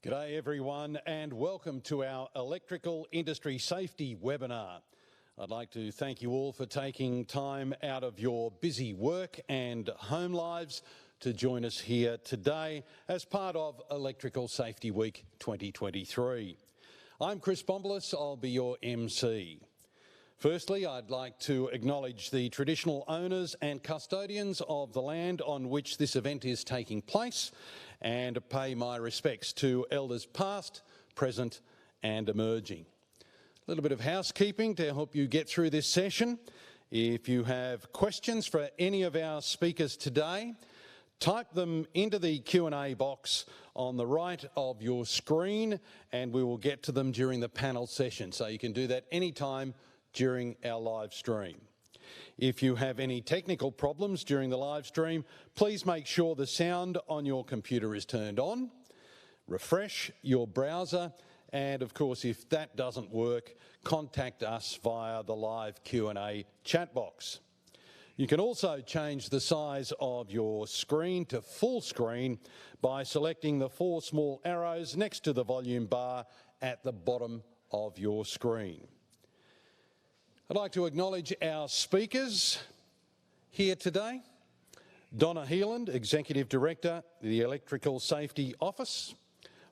G'day everyone and welcome to our Electrical Industry Safety webinar. I'd like to thank you all for taking time out of your busy work and home lives to join us here today as part of Electrical Safety Week 2023. I'm Chris Bombolis, I'll be your MC. Firstly, I'd like to acknowledge the traditional owners and custodians of the land on which this event is taking place and pay my respects to elders past, present and emerging. A little bit of housekeeping to help you get through this session. If you have questions for any of our speakers today, type them into the Q&A box on the right of your screen and we will get to them during the panel session. So you can do that anytime during our live stream. If you have any technical problems during the live stream, please make sure the sound on your computer is turned on, refresh your browser, and of course, if that doesn't work, contact us via the live Q&A chat box. You can also change the size of your screen to full screen by selecting the 4 small arrows next to the volume bar at the bottom of your screen. I'd like to acknowledge our speakers here today. Donna Heeland, Executive Director, the Electrical Safety Office.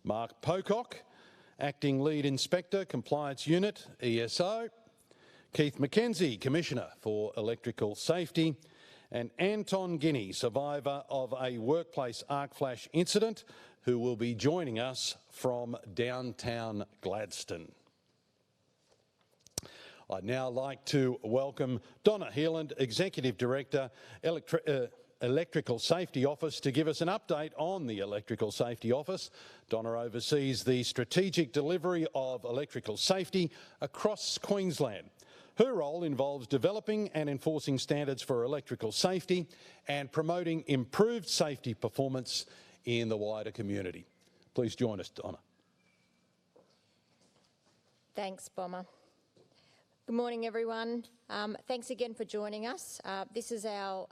Mark Pocock, Acting Lead Inspector, Compliance Unit, ESO. Keith McKenzie, Commissioner for Electrical Safety. And Anton Guinea, survivor of a workplace arc flash incident, who will be joining us from downtown Gladstone. I'd now like to welcome Donna Heeland, Executive Director, Electrical Safety Office, to give us an update on the Electrical Safety Office. Donna oversees the strategic delivery of electrical safety across Queensland. Her role involves developing and enforcing standards for electrical safety and promoting improved safety performance in the wider community. Please join us, Donna. Thanks, Bomber. Good morning, everyone. Thanks again for joining us. This is our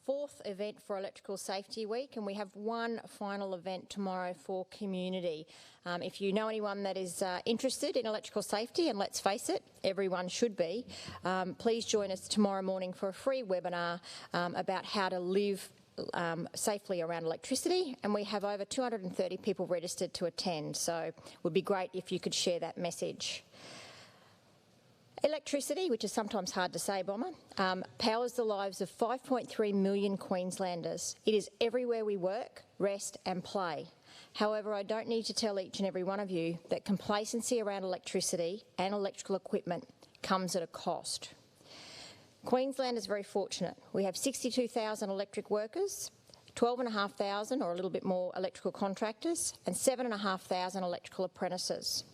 4th event for Electrical Safety Week, and we have one final event tomorrow for community. If you know anyone that is interested in electrical safety, and let's face it, everyone should be, please join us tomorrow morning for a free webinar about how to live safely around electricity, and we have over 230 people registered to attend, so it would be great if you could share that message. Electricity, which is sometimes hard to say, Bomber, powers the lives of 5.3 million Queenslanders. It is everywhere we work, rest and play. However, I don't need to tell each and every one of you that complacency around electricity and electrical equipment comes at a cost. Queensland is very fortunate. We have 62,000 electric workers, 12,500 or a little bit more electrical contractors, and 7,500 electrical apprentices.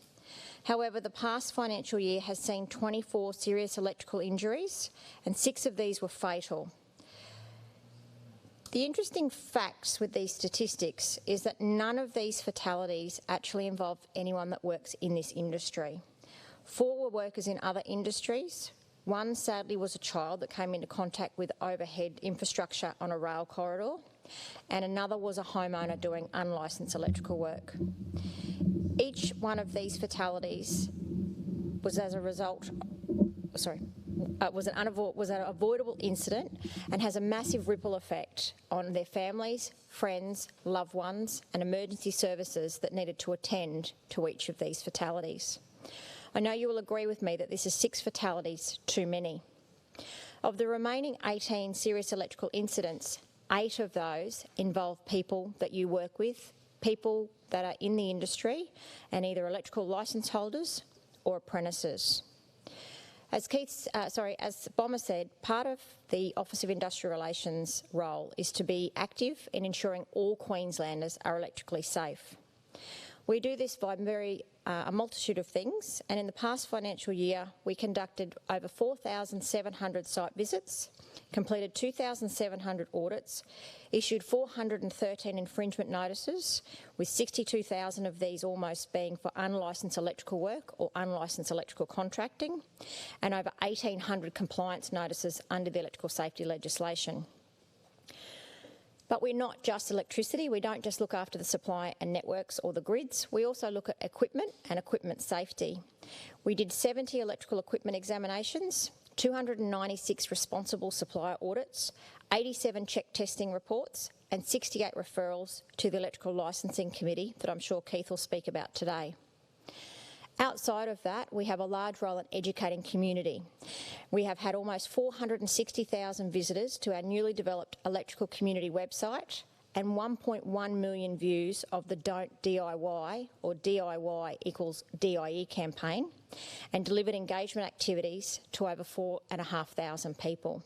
However, the past financial year has seen 24 serious electrical injuries, and 6 of these were fatal. The interesting facts with these statistics is that none of these fatalities actually involved anyone that works in this industry. 4 were workers in other industries. 1, sadly, was a child that came into contact with overhead infrastructure on a rail corridor, and another was a homeowner doing unlicensed electrical work. Each one of these fatalities was as a result, was an avoidable incident and has a massive ripple effect on their families, friends, loved ones and emergency services that needed to attend to each of these fatalities. I know you will agree with me that this is 6 fatalities too many. Of the remaining 18 serious electrical incidents, 8 of those involve people that you work with, people that are in the industry and either electrical licence holders or apprentices. As Bomber said, part of the Office of Industrial Relations role is to be active in ensuring all Queenslanders are electrically safe. We do this by a multitude of things, and in the past financial year we conducted over 4,700 site visits, completed 2,700 audits, issued 413 infringement notices, with 62,000 of these almost being for unlicensed electrical work or unlicensed electrical contracting, and over 1,800 compliance notices under the electrical safety legislation. But we're not just electricity. We don't just look after the supply and networks or the grids. We also look at equipment and equipment safety. We did 70 electrical equipment examinations, 296 responsible supplier audits, 87 check testing reports, and 68 referrals to the Electrical Licensing Committee that I'm sure Keith will speak about today. Outside of that, we have a large role in educating community. We have had almost 460,000 visitors to our newly developed electrical community website and 1.1 million views of the Don't DIY, or DIY equals DIE campaign, and delivered engagement activities to over 4,500 people.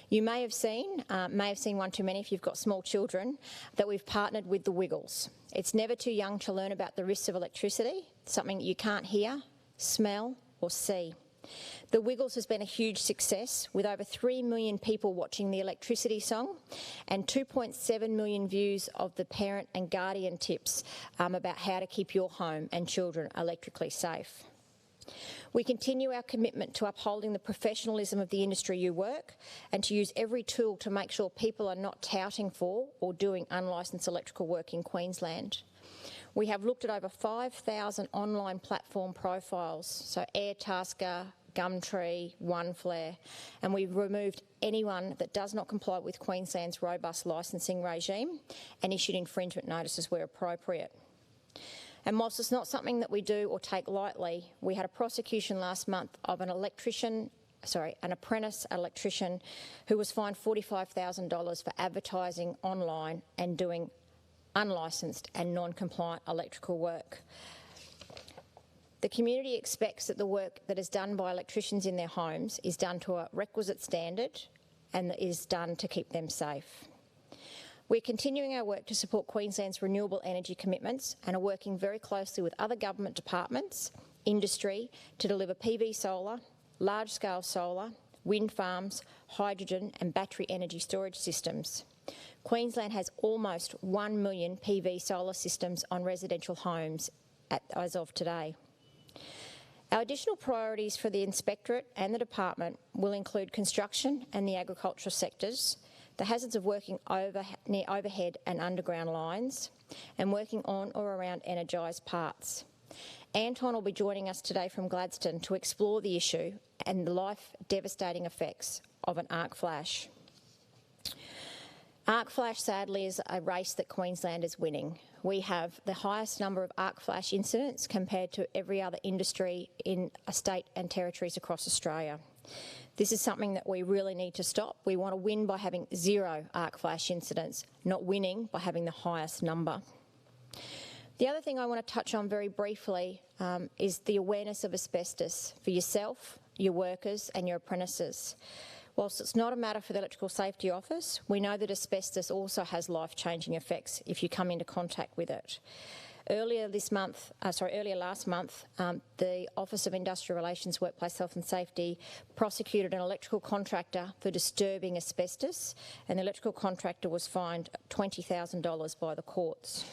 You may have seen one too many if you've got small children, that we've partnered with the Wiggles. It's never too young to learn about the risks of electricity, something you can't hear, smell or see. The Wiggles has been a huge success, with over 3 million people watching the electricity song and 2.7 million views of the parent and guardian tips about how to keep your home and children electrically safe. We continue our commitment to upholding the professionalism of the industry you work and to use every tool to make sure people are not touting for or doing unlicensed electrical work in Queensland. We have looked at over 5,000 online platform profiles, so Airtasker, Gumtree, OneFlare, and we've removed anyone that does not comply with Queensland's robust licensing regime and issued infringement notices where appropriate. And whilst it's not something that we do or take lightly, we had a prosecution last month of an apprentice electrician who was fined $45,000 for advertising online and doing unlicensed and non-compliant electrical work. The community expects that the work that is done by electricians in their homes is done to a requisite standard and that is done to keep them safe. We're continuing our work to support Queensland's renewable energy commitments and are working very closely with other government departments, industry, to deliver PV solar, large-scale solar, wind farms, hydrogen and battery energy storage systems. Queensland has almost 1 million PV solar systems on residential homes as of today. Our additional priorities for the Inspectorate and the Department will include construction and the agricultural sectors, the hazards of working near overhead and underground lines, and working on or around energised parts. Anton will be joining us today from Gladstone to explore the issue and the life-devastating effects of an arc flash. Arc flash, sadly, is a race that Queensland is winning. We have the highest number of arc flash incidents compared to every other industry in a state and territories across Australia. This is something that we really need to stop. We want to win by having 0 arc flash incidents, not winning by having the highest number. The other thing I want to touch on very briefly is the awareness of asbestos for yourself, your workers and your apprentices. Whilst it's not a matter for the Electrical Safety Office, we know that asbestos also has life-changing effects if you come into contact with it. Earlier last month, the Office of Industrial Relations, Workplace Health and Safety prosecuted an electrical contractor for disturbing asbestos, and the electrical contractor was fined $20,000 by the courts.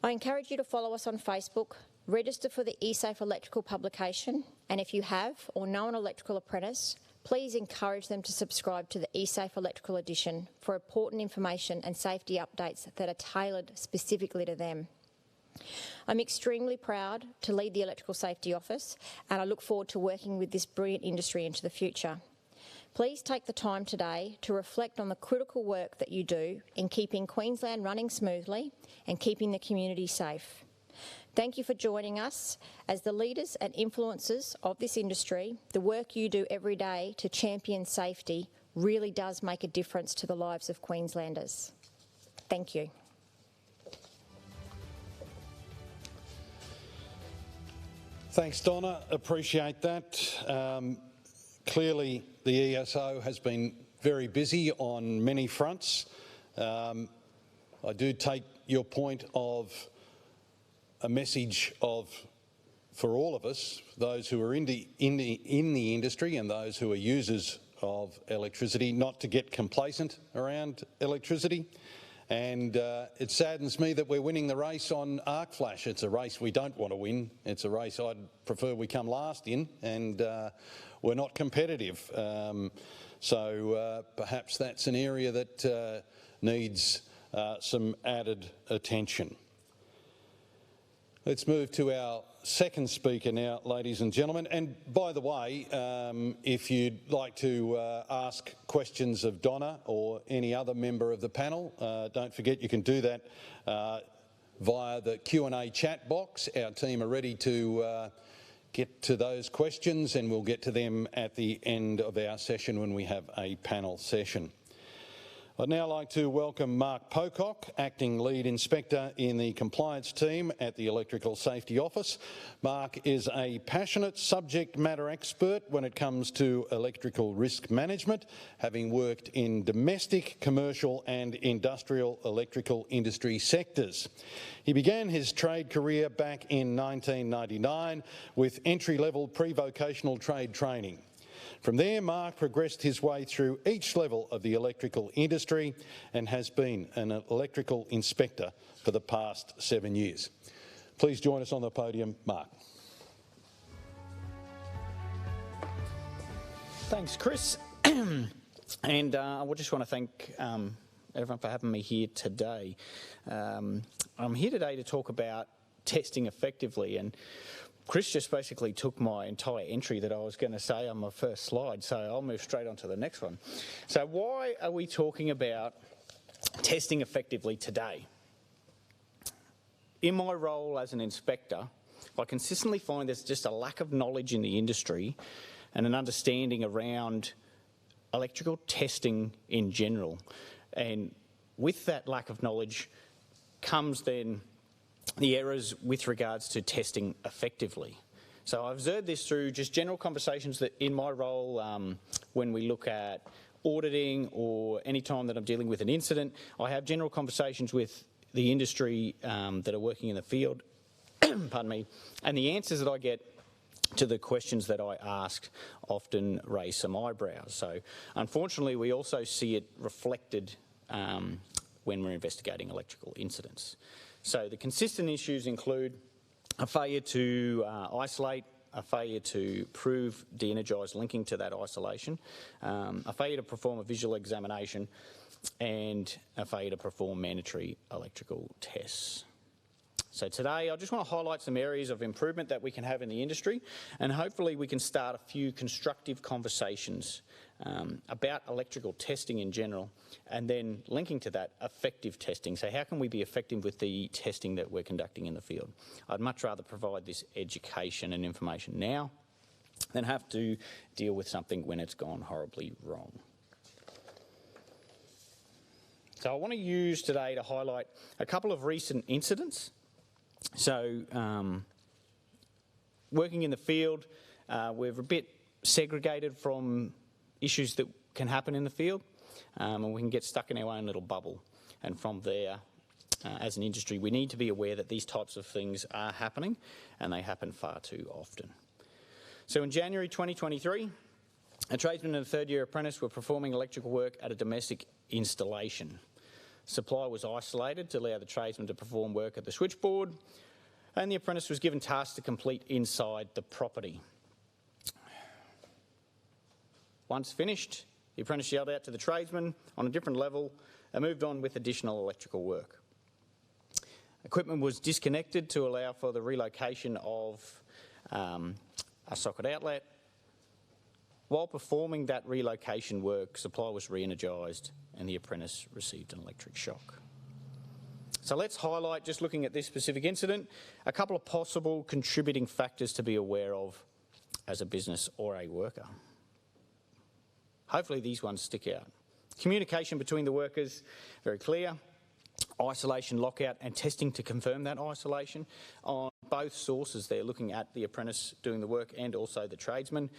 I encourage you to follow us on Facebook, register for the eSafe Electrical publication, and if you have or know an electrical apprentice, please encourage them to subscribe to the eSafe Electrical edition for important information and safety updates that are tailored specifically to them. I'm extremely proud to lead the Electrical Safety Office, and I look forward to working with this brilliant industry into the future. Please take the time today to reflect on the critical work that you do in keeping Queensland running smoothly and keeping the community safe. Thank you for joining us. As the leaders and influencers of this industry, the work you do every day to champion safety really does make a difference to the lives of Queenslanders. Thank you. Thanks, Donna. Appreciate that. Clearly, the ESO has been very busy on many fronts. I do take your point of a message for all of us, those who are in the industry and those who are users of electricity, not to get complacent around electricity And it saddens me that we're winning the race on arc flash. It's a race we don't want to win. It's a race I'd prefer we come last in, and we're not competitive. So perhaps that's an area that needs some added attention. Let's move to our second speaker now, ladies and gentlemen. And by the way, if you'd like to ask questions of Donna or any other member of the panel, don't forget you can do that via the Q&A chat box. Our team are ready to get to those questions, and we'll get to them at the end of our session when we have a panel session. I'd now like to welcome Mark Pocock, Acting Lead Inspector in the Compliance Team at the Electrical Safety Office. Mark is a passionate subject matter expert when it comes to electrical risk management, having worked in domestic, commercial and industrial electrical industry sectors. He began his trade career back in 1999 with entry-level pre-vocational trade training. From there, Mark progressed his way through each level of the electrical industry and has been an electrical inspector for the past 7 years. Please join us on the podium, Mark. Thanks, Chris. And I just want to thank everyone for having me here today. I'm here today to talk about testing effectively, and Chris just basically took my entire entry that I was going to say on my first slide, so I'll move straight on to the next one. So why are we talking about testing effectively today? In my role as an inspector, I consistently find there's just a lack of knowledge in the industry and an understanding around electrical testing in general. And with that lack of knowledge comes then the errors with regards to testing effectively. So I've observed this through just general conversations that in my role when we look at auditing or any time that I'm dealing with an incident, I have general conversations with the industry that are working in the field, pardon me, and the answers that I get to the questions that I ask often raise some eyebrows. So unfortunately we also see it reflected when we're investigating electrical incidents. So the consistent issues include a failure to isolate, a failure to prove de-energised linking to that isolation, a failure to perform a visual examination, and a failure to perform mandatory electrical tests. So today I just want to highlight some areas of improvement that we can have in the industry, and hopefully we can start a few constructive conversations about electrical testing in general, and then linking to that effective testing. So how can we be effective with the testing that we're conducting in the field? I'd much rather provide this education and information now than have to deal with something when it's gone horribly wrong. So I want to use today to highlight a couple of recent incidents. So working in the field, we're a bit segregated from issues that can happen in the field, and we can get stuck in our own little bubble. And from there, as an industry, we need to be aware that these types of things are happening, and they happen far too often. So in January 2023, a tradesman and a third-year apprentice were performing electrical work at a domestic installation. Supply was isolated to allow the tradesman to perform work at the switchboard, and the apprentice was given tasks to complete inside the property. Once finished, the apprentice yelled out to the tradesman on a different level and moved on with additional electrical work. Equipment was disconnected to allow for the relocation of a socket outlet. While performing that relocation work, supply was re-energised and the apprentice received an electric shock. So let's highlight, just looking at this specific incident, a couple of possible contributing factors to be aware of as a business or a worker. Hopefully these ones stick out. Communication between the workers, very clear. Isolation, lockout and testing to confirm that isolation on both sources. They're looking at the apprentice doing the work and also the tradesman.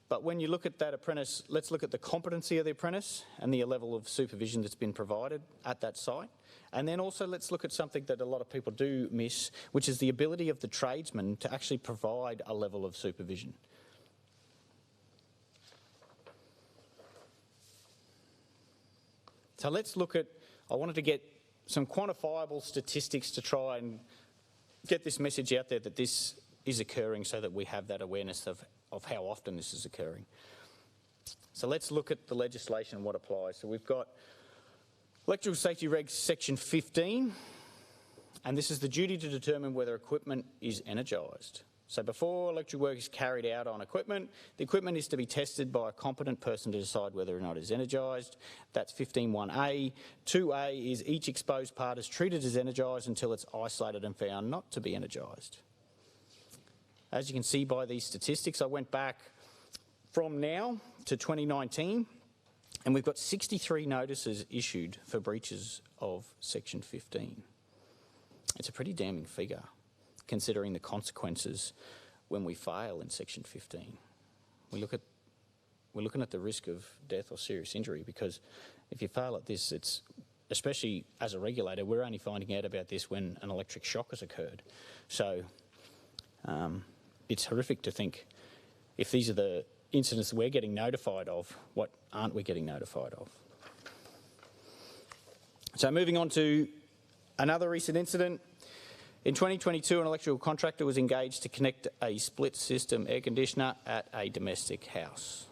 But when you look at that apprentice, let's look at the competency of the apprentice and the level of supervision that's been provided at that site. And then also let's look at something that a lot of people do miss, which is the ability of the tradesman to actually provide a level of supervision. So let's look at, I wanted to get some quantifiable statistics to try and get this message out there that this is occurring so that we have that awareness of how often this is occurring. So let's look at the legislation and what applies. So we've got Electrical Safety Regs section 15, and this is the duty to determine whether equipment is energised. So before electrical work is carried out on equipment, the equipment is to be tested by a competent person to decide whether or not it's energised. That's 15.1a. 2a is each exposed part is treated as energised until it's isolated and found not to be energised. As you can see by these statistics, I went back from now to 2019, and we've got 63 notices issued for breaches of section 15. It's a pretty damning figure, considering the consequences when we fail in section 15. We're looking at the risk of death or serious injury, because if you fail at this, it's, especially as a regulator, we're only finding out about this when an electric shock has occurred. So it's horrific to think, if these are the incidents we're getting notified of, what aren't we getting notified of? So moving on to another recent incident. In 2022, an electrical contractor was engaged to connect a split system air conditioner at a domestic house.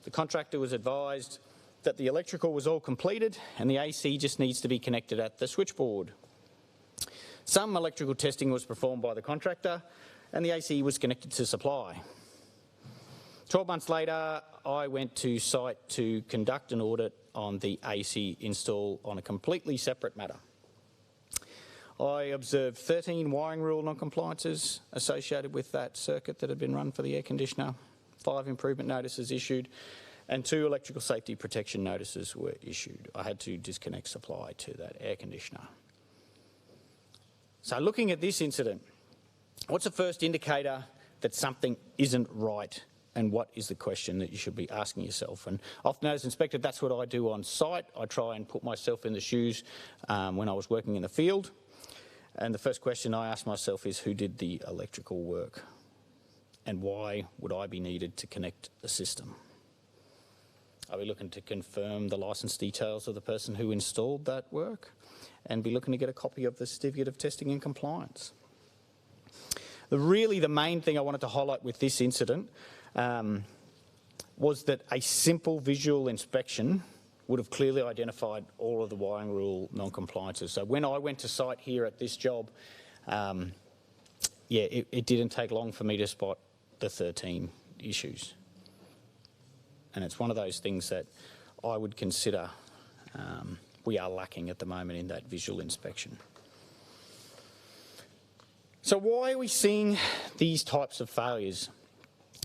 The contractor was advised that the electrical was all completed and the AC just needs to be connected at the switchboard. Some electrical testing was performed by the contractor and the AC was connected to supply. 12 months later, I went to site to conduct an audit on the AC install on a completely separate matter. I observed 13 wiring rule non-compliances associated with that circuit that had been run for the air conditioner, 5 improvement notices issued, and 2 electrical safety protection notices were issued. I had to disconnect supply to that air conditioner. So looking at this incident, what's the first indicator that something isn't right, and what is the question that you should be asking yourself? And often as inspector, that's what I do on site. I try and put myself in the shoes when I was working in the field. And the first question I ask myself is, who did the electrical work? And why would I be needed to connect the system? Are we looking to confirm the licence details of the person who installed that work? And be looking to get a copy of the certificate of testing and compliance? Really, the main thing I wanted to highlight with this incident was that a simple visual inspection would have clearly identified all of the wiring rule non-compliances. So when I went to site here at this job, it didn't take long for me to spot the 13 issues. And it's one of those things that I would consider we are lacking at the moment in that visual inspection. So why are we seeing these types of failures?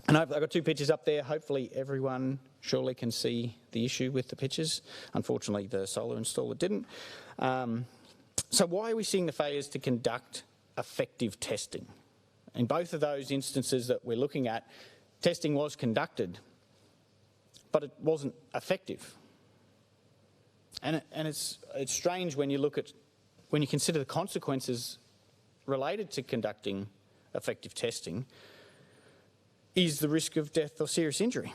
And I've got 2 pictures up there. Hopefully everyone surely can see the issue with the pictures. Unfortunately, the solar installer didn't. So why are we seeing the failures to conduct effective testing? In both of those instances that we're looking at, testing was conducted, but it wasn't effective. And it's strange when you consider the consequences related to conducting effective testing is the risk of death or serious injury.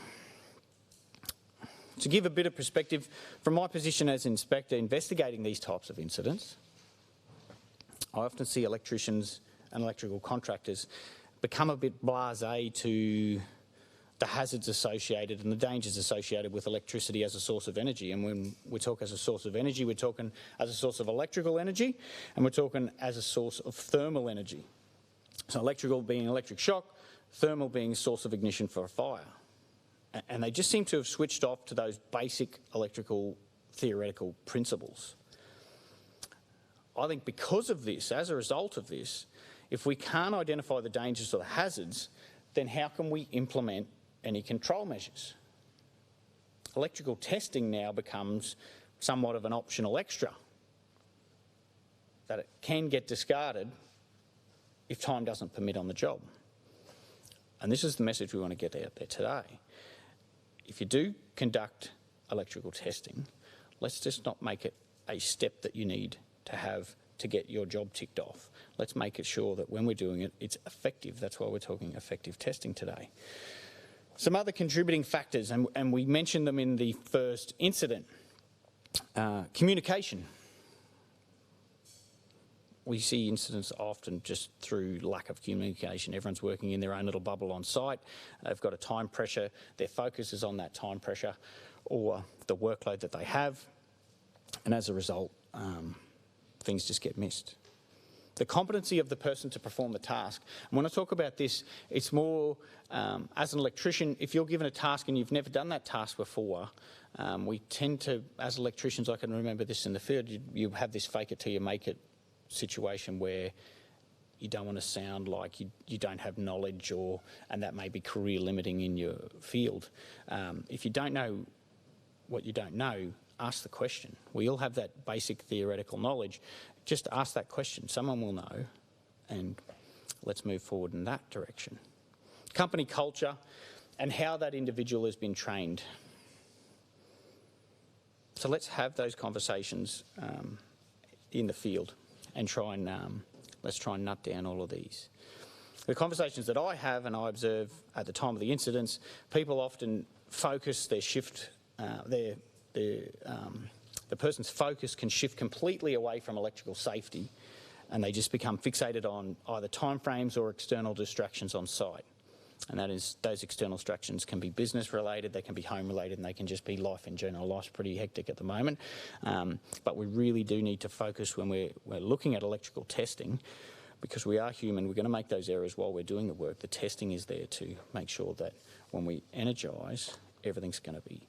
To give a bit of perspective, from my position as inspector investigating these types of incidents, I often see electricians and electrical contractors become a bit blasé to the hazards associated and the dangers associated with electricity as a source of energy. And when we talk as a source of energy, we're talking as a source of electrical energy, and we're talking as a source of thermal energy. So electrical being electric shock, thermal being a source of ignition for a fire. And they just seem to have switched off to those basic electrical theoretical principles. I think because of this, as a result of this, if we can't identify the dangers or the hazards, then how can we implement any control measures? Electrical testing now becomes somewhat of an optional extra, that it can get discarded if time doesn't permit on the job. And this is the message we want to get out there today. If you do conduct electrical testing, let's just not make it a step that you need to have to get your job ticked off. Let's make it sure that when we're doing it, it's effective. That's why we're talking effective testing today. Some other contributing factors, and we mentioned them in the first incident. Communication. we see incidents often just through lack of communication. Everyone's working in their own little bubble on site. They've got a time pressure. Their focus is on that time pressure or the workload that they have. And as a result, things just get missed. The competency of the person to perform the task. And when I talk about this, it's more as an electrician, if you're given a task and you've never done that task before, we tend to, as electricians, I can remember this in the field, you have this fake it till you make it situation where you don't want to sound like you don't have knowledge, and that may be career limiting in your field. If you don't know what you don't know, ask the question. We all have that basic theoretical knowledge. Just ask that question. Someone will know, and let's move forward in that direction. Company culture and how that individual has been trained. So let's have those conversations in the field and let's try and nut down all of these. The conversations that I have and I observe at the time of the incidents, people often focus their shift, the person's focus can shift completely away from electrical safety, and they just become fixated on either timeframes or external distractions on site. And that is, those external distractions can be business related, they can be home related, and they can just be life in general. Life's pretty hectic at the moment, but we really do need to focus when we're looking at electrical testing, because we are human. We're going to make those errors while we're doing the work. The testing is there to make sure that when we energise, everything's going to be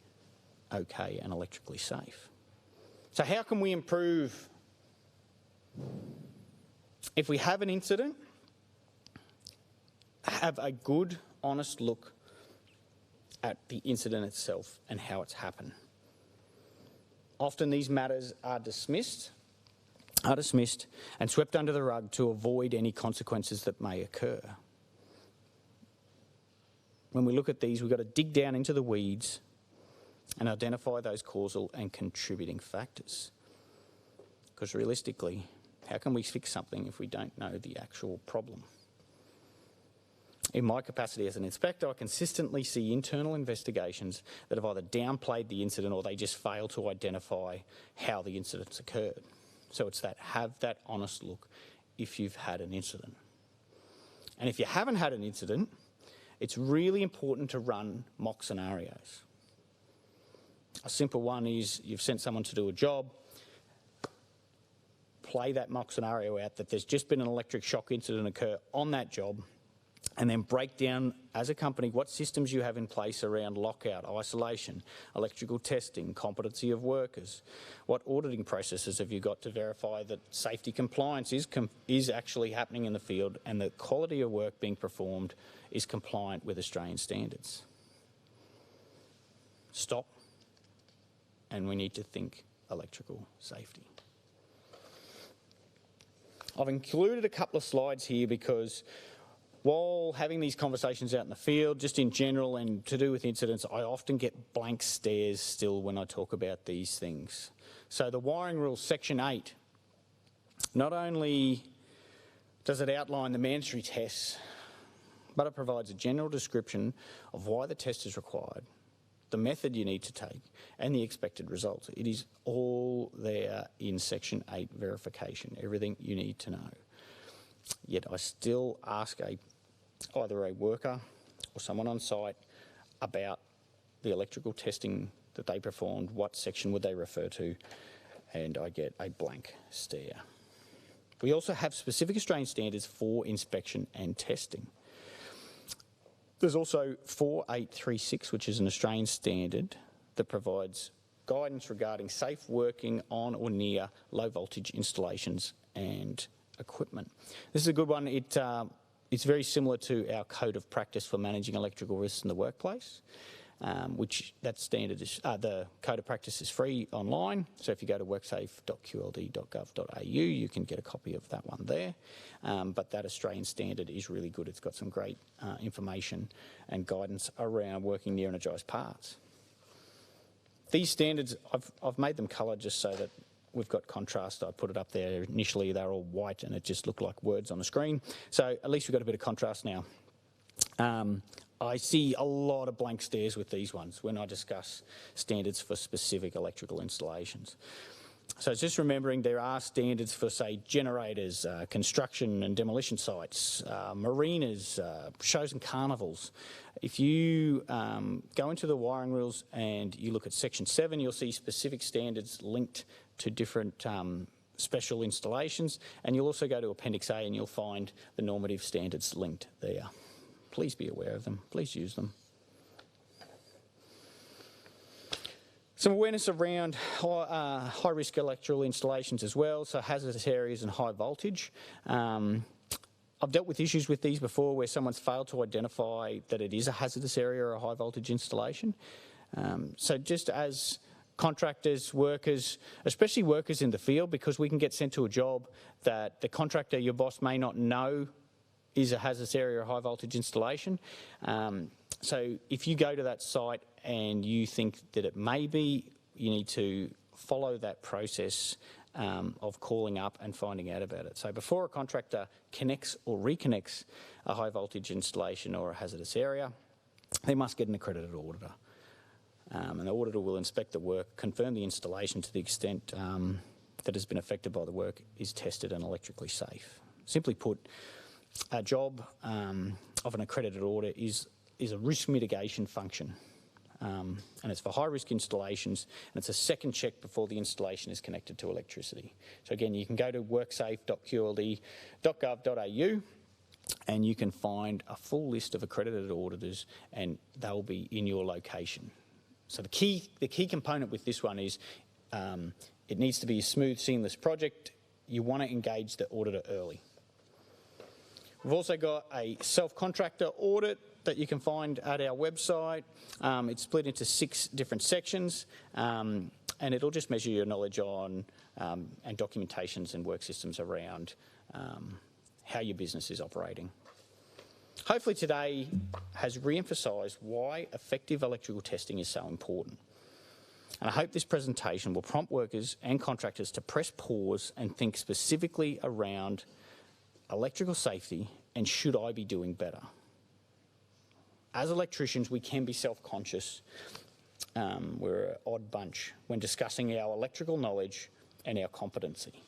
okay and electrically safe. So how can we improve? If we have an incident, have a good, honest look at the incident itself and how it's happened. Often these matters are dismissed and swept under the rug to avoid any consequences that may occur. When we look at these, we've got to dig down into the weeds and identify those causal and contributing factors. Because realistically, how can we fix something if we don't know the actual problem? In my capacity as an inspector, I consistently see internal investigations that have either downplayed the incident or they just fail to identify how the incident's occurred. So it's that, have that honest look if you've had an incident. And if you haven't had an incident, it's really important to run mock scenarios. A simple one is you've sent someone to do a job, play that mock scenario out that there's just been an electric shock incident occur on that job, and then break down as a company what systems you have in place around lockout, isolation, electrical testing, competency of workers. What auditing processes have you got to verify that safety compliance is actually happening in the field and the quality of work being performed is compliant with Australian standards? Stop. And we need to think electrical safety. I've included a couple of slides here because while having these conversations out in the field, just in general and to do with incidents, I often get blank stares still when I talk about these things. So the wiring rules, section 8, not only does it outline the mandatory tests, but it provides a general description of why the test is required, the method you need to take, and the expected results. It is all there in section 8 verification, everything you need to know. Yet I still ask either a worker or someone on site about the electrical testing that they performed, what section would they refer to, and I get a blank stare. We also have specific Australian standards for inspection and testing. There's also 4836, which is an Australian standard that provides guidance regarding safe working on or near low voltage installations and equipment. This is a good one. It's very similar to our code of practice for managing electrical risks in the workplace, which that standard is, the code of practice is free online. So if you go to worksafe.qld.gov.au, you can get a copy of that one there. But that Australian standard is really good. It's got some great information and guidance around working near energised parts. These standards, I've made them coloured just so that we've got contrast. I put it up there. Initially, they're all white and it just looked like words on the screen. So at least we've got a bit of contrast now. I see a lot of blank stares with these ones when I discuss standards for specific electrical installations. So it's just remembering there are standards for, say, generators, construction and demolition sites, marinas, shows and carnivals. If you go into the wiring rules and you look at section 7, you'll see specific standards linked to different special installations, and you'll also go to Appendix A and you'll find the normative standards linked there. Please be aware of them, please use them. Some awareness around high-risk electrical installations as well, so hazardous areas and high voltage. I've dealt with issues with these before where someone's failed to identify that it is a hazardous area or a high voltage installation. So just as contractors, workers, especially workers in the field, because we can get sent to a job that the contractor, your boss, may not know is a hazardous area or high voltage installation. So if you go to that site and you think that it may be, you need to follow that process of calling up and finding out about it. So before a contractor connects or reconnects a high voltage installation or a hazardous area, they must get an accredited auditor. And the auditor will inspect the work, confirm the installation to the extent that has been affected by the work is tested and electrically safe. Simply put, a job of an accredited auditor is a risk mitigation function. And it's for high-risk installations, and it's a second check before the installation is connected to electricity. So again, you can go to worksafe.qld.gov.au and you can find a full list of accredited auditors, and they'll be in your location. So the key component with this one is it needs to be a smooth, seamless project. You want to engage the auditor early. We've also got a self-contractor audit that you can find at our website. It's split into 6 different sections, and it'll just measure your knowledge on and documentations and work systems around how your business is operating. Hopefully today has re-emphasised why effective electrical testing is so important. And I hope this presentation will prompt workers and contractors to press pause and think specifically around electrical safety and should I be doing better. As electricians, we can be self-conscious. We're an odd bunch when discussing our electrical knowledge and our competency.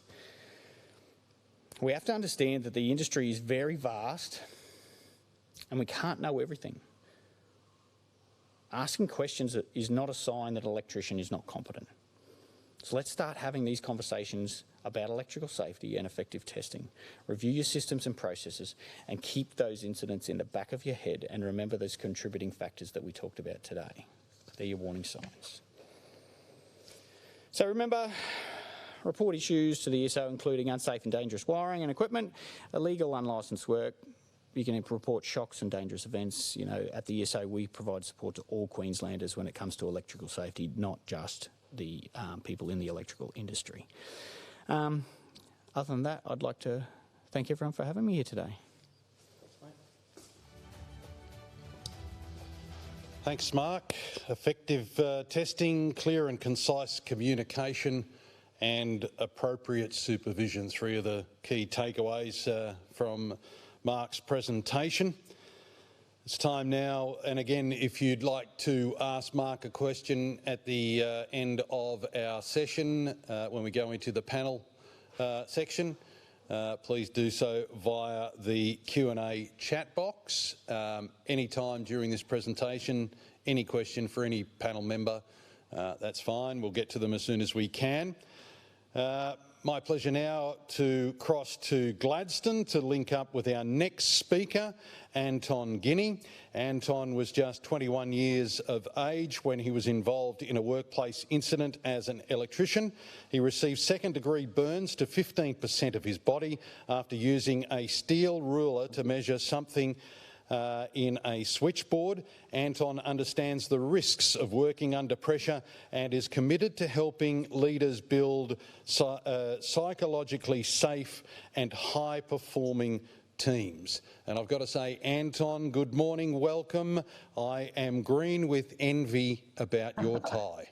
We have to understand that the industry is very vast and we can't know everything. Asking questions is not a sign that an electrician is not competent. So let's start having these conversations about electrical safety and effective testing. Review your systems and processes and keep those incidents in the back of your head, and remember those contributing factors that we talked about today. They're your warning signs. So remember, report issues to the ESO, including unsafe and dangerous wiring and equipment, illegal unlicensed work. You can report shocks and dangerous events. You know, at the ESO, we provide support to all Queenslanders when it comes to electrical safety, not just the people in the electrical industry. Other than that, I'd like to thank everyone for having me here today. Thanks, Mark. Effective testing, clear and concise communication and appropriate supervision. 3 of the key takeaways from Mark's presentation. It's time now, and again, if you'd like to ask Mark a question at the end of our session, when we go into the panel section, please do so via the Q&A chat box. Any time during this presentation, any question for any panel member, that's fine. We'll get to them as soon as we can. My pleasure now to cross to Gladstone to link up with our next speaker, Anton Guinea. Anton was just 21 years of age when he was involved in a workplace incident as an electrician. He received second-degree burns to 15% of his body after using a steel ruler to measure something in a switchboard. Anton understands the risks of working under pressure and is committed to helping leaders build psychologically safe and high-performing teams. And I've got to say, Anton, good morning, welcome. I am green with envy about your tie.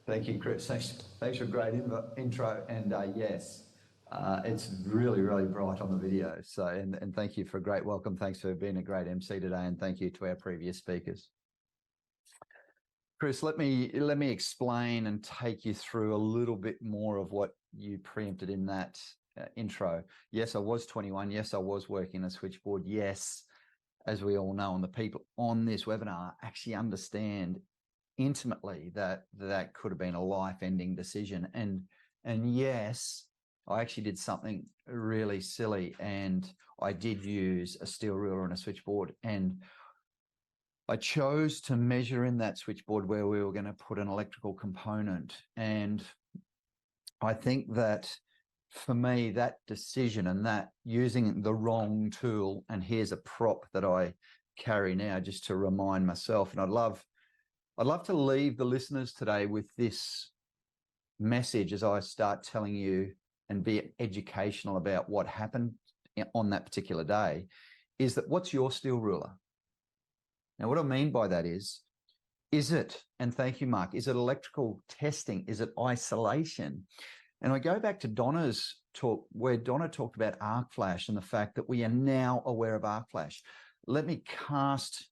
Thank you, Chris. Thanks for a great intro. And yes, it's really, really bright on the video. So, and thank you for a great welcome. Thanks for being a great MC today. And thank you to our previous speakers. Chris, let me explain and take you through a little bit more of what you preempted in that intro. Yes, I was 21. Yes, I was working a switchboard. Yes, as we all know, and the people on this webinar actually understand intimately that that could have been a life-ending decision. And yes, I actually did something really silly, and I did use a steel ruler and a switchboard, and I chose to measure in that switchboard where we were going to put an electrical component. And I think that for me, that decision and that using the wrong tool, and here's a prop that I carry now just to remind myself, and I'd love to leave the listeners today with this message as I start telling you and be educational about what happened on that particular day, is that what's your steel ruler? Now, what I mean by that is it, and thank you, Mark, is it electrical testing? Is it isolation? And I go back to Donna's talk, where Donna talked about arc flash and the fact that we are now aware of arc flash. Let me cast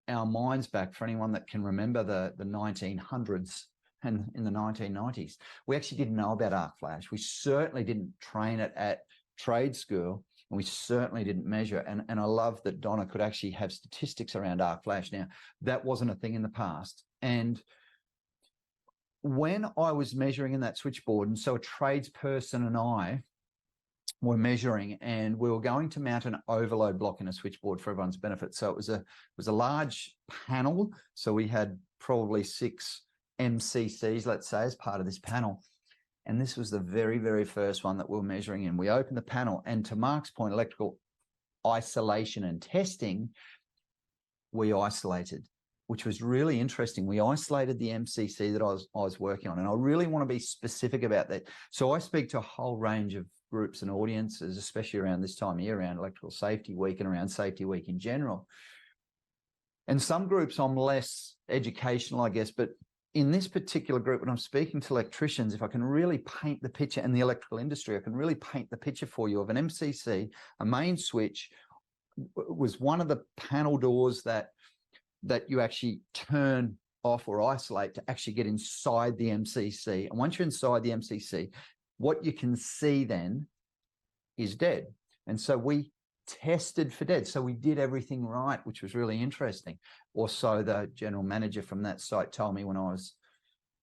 our minds back for anyone that can remember the 1900s and in the 1990s. We actually didn't know about arc flash. We certainly didn't train it at trade school, and we certainly didn't measure. And I love that Donna could actually have statistics around arc flash. Now, that wasn't a thing in the past. And when I was measuring in that switchboard, and so a tradesperson and I were measuring, and we were going to mount an overload block in a switchboard for everyone's benefit. So it was a large panel. So we had probably 6 MCCs, let's say, as part of this panel. And this was the very, very first one that we were measuring in. We opened the panel, and to Mark's point, electrical isolation and testing, we isolated, which was really interesting. We isolated the MCC that I was working on, and I really want to be specific about that. So I speak to a whole range of groups and audiences, especially around this time of year, around Electrical Safety Week and around Safety Week in general. And some groups I'm less educational, I guess, but in this particular group, when I'm speaking to electricians, if I can really paint the picture, in the electrical industry, I can really paint the picture for you of an MCC, a main switch was one of the panel doors that you actually turn off or isolate to actually get inside the MCC. And once you're inside the MCC, what you can see then is dead. And so we tested for dead. So we did everything right, which was really interesting. Or so the general manager from that site told me when I was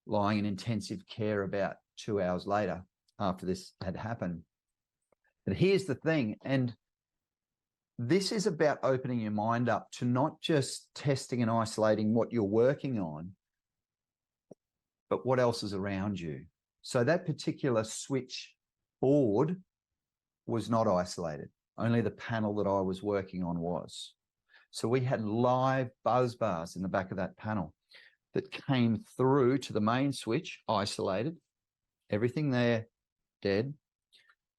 lying in intensive care about 2 hours later after this had happened. But here's the thing, and this is about opening your mind up to not just testing and isolating what you're working on, but what else is around you. So that particular switch board was not isolated. Only the panel that I was working on was. So we had live buzz bars in the back of that panel that came through to the main switch, isolated, everything there dead.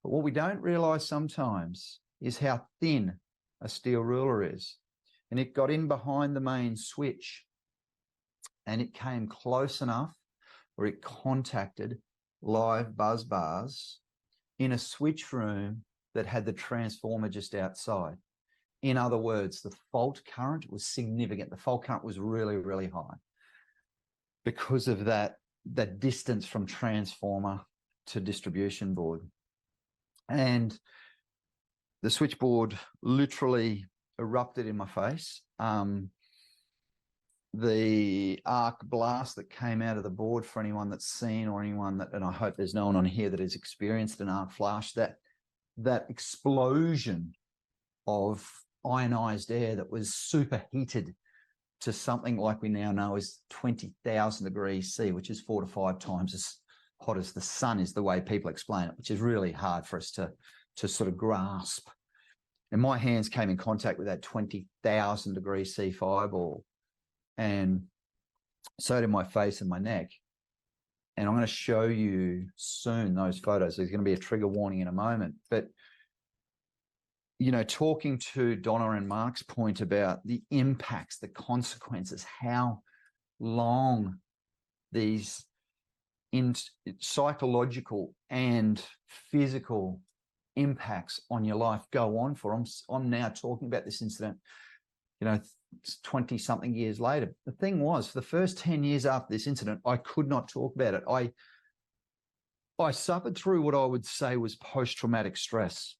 But what we don't realize sometimes is how thin a steel ruler is. And it got in behind the main switch, and it came close enough where it contacted live buzz bars in a switch room that had the transformer just outside. In other words, the fault current was significant. The fault current was really, really high because of that distance from transformer to distribution board. And the switchboard literally erupted in my face. The arc blast that came out of the board, for anyone that's seen or anyone that, and I hope there's no one on here that has experienced an arc flash, that explosion of ionized air that was superheated to something like we now know is 20,000 degrees C, which is 4 to 5 times as hot as the sun, is the way people explain it, which is really hard for us to sort of grasp. And my hands came in contact with that 20,000 degrees C fireball, and so did my face and my neck. And I'm going to show you soon those photos. There's going to be a trigger warning in a moment. But, you know, talking to Donna and Mark's point about the impacts, the consequences, how long these psychological and physical impacts on your life go on for. I'm now talking about this incident it's 20 something years later. The thing was, for the first 10 years after this incident, I could not talk about it. I suffered through what I would say was post-traumatic stress.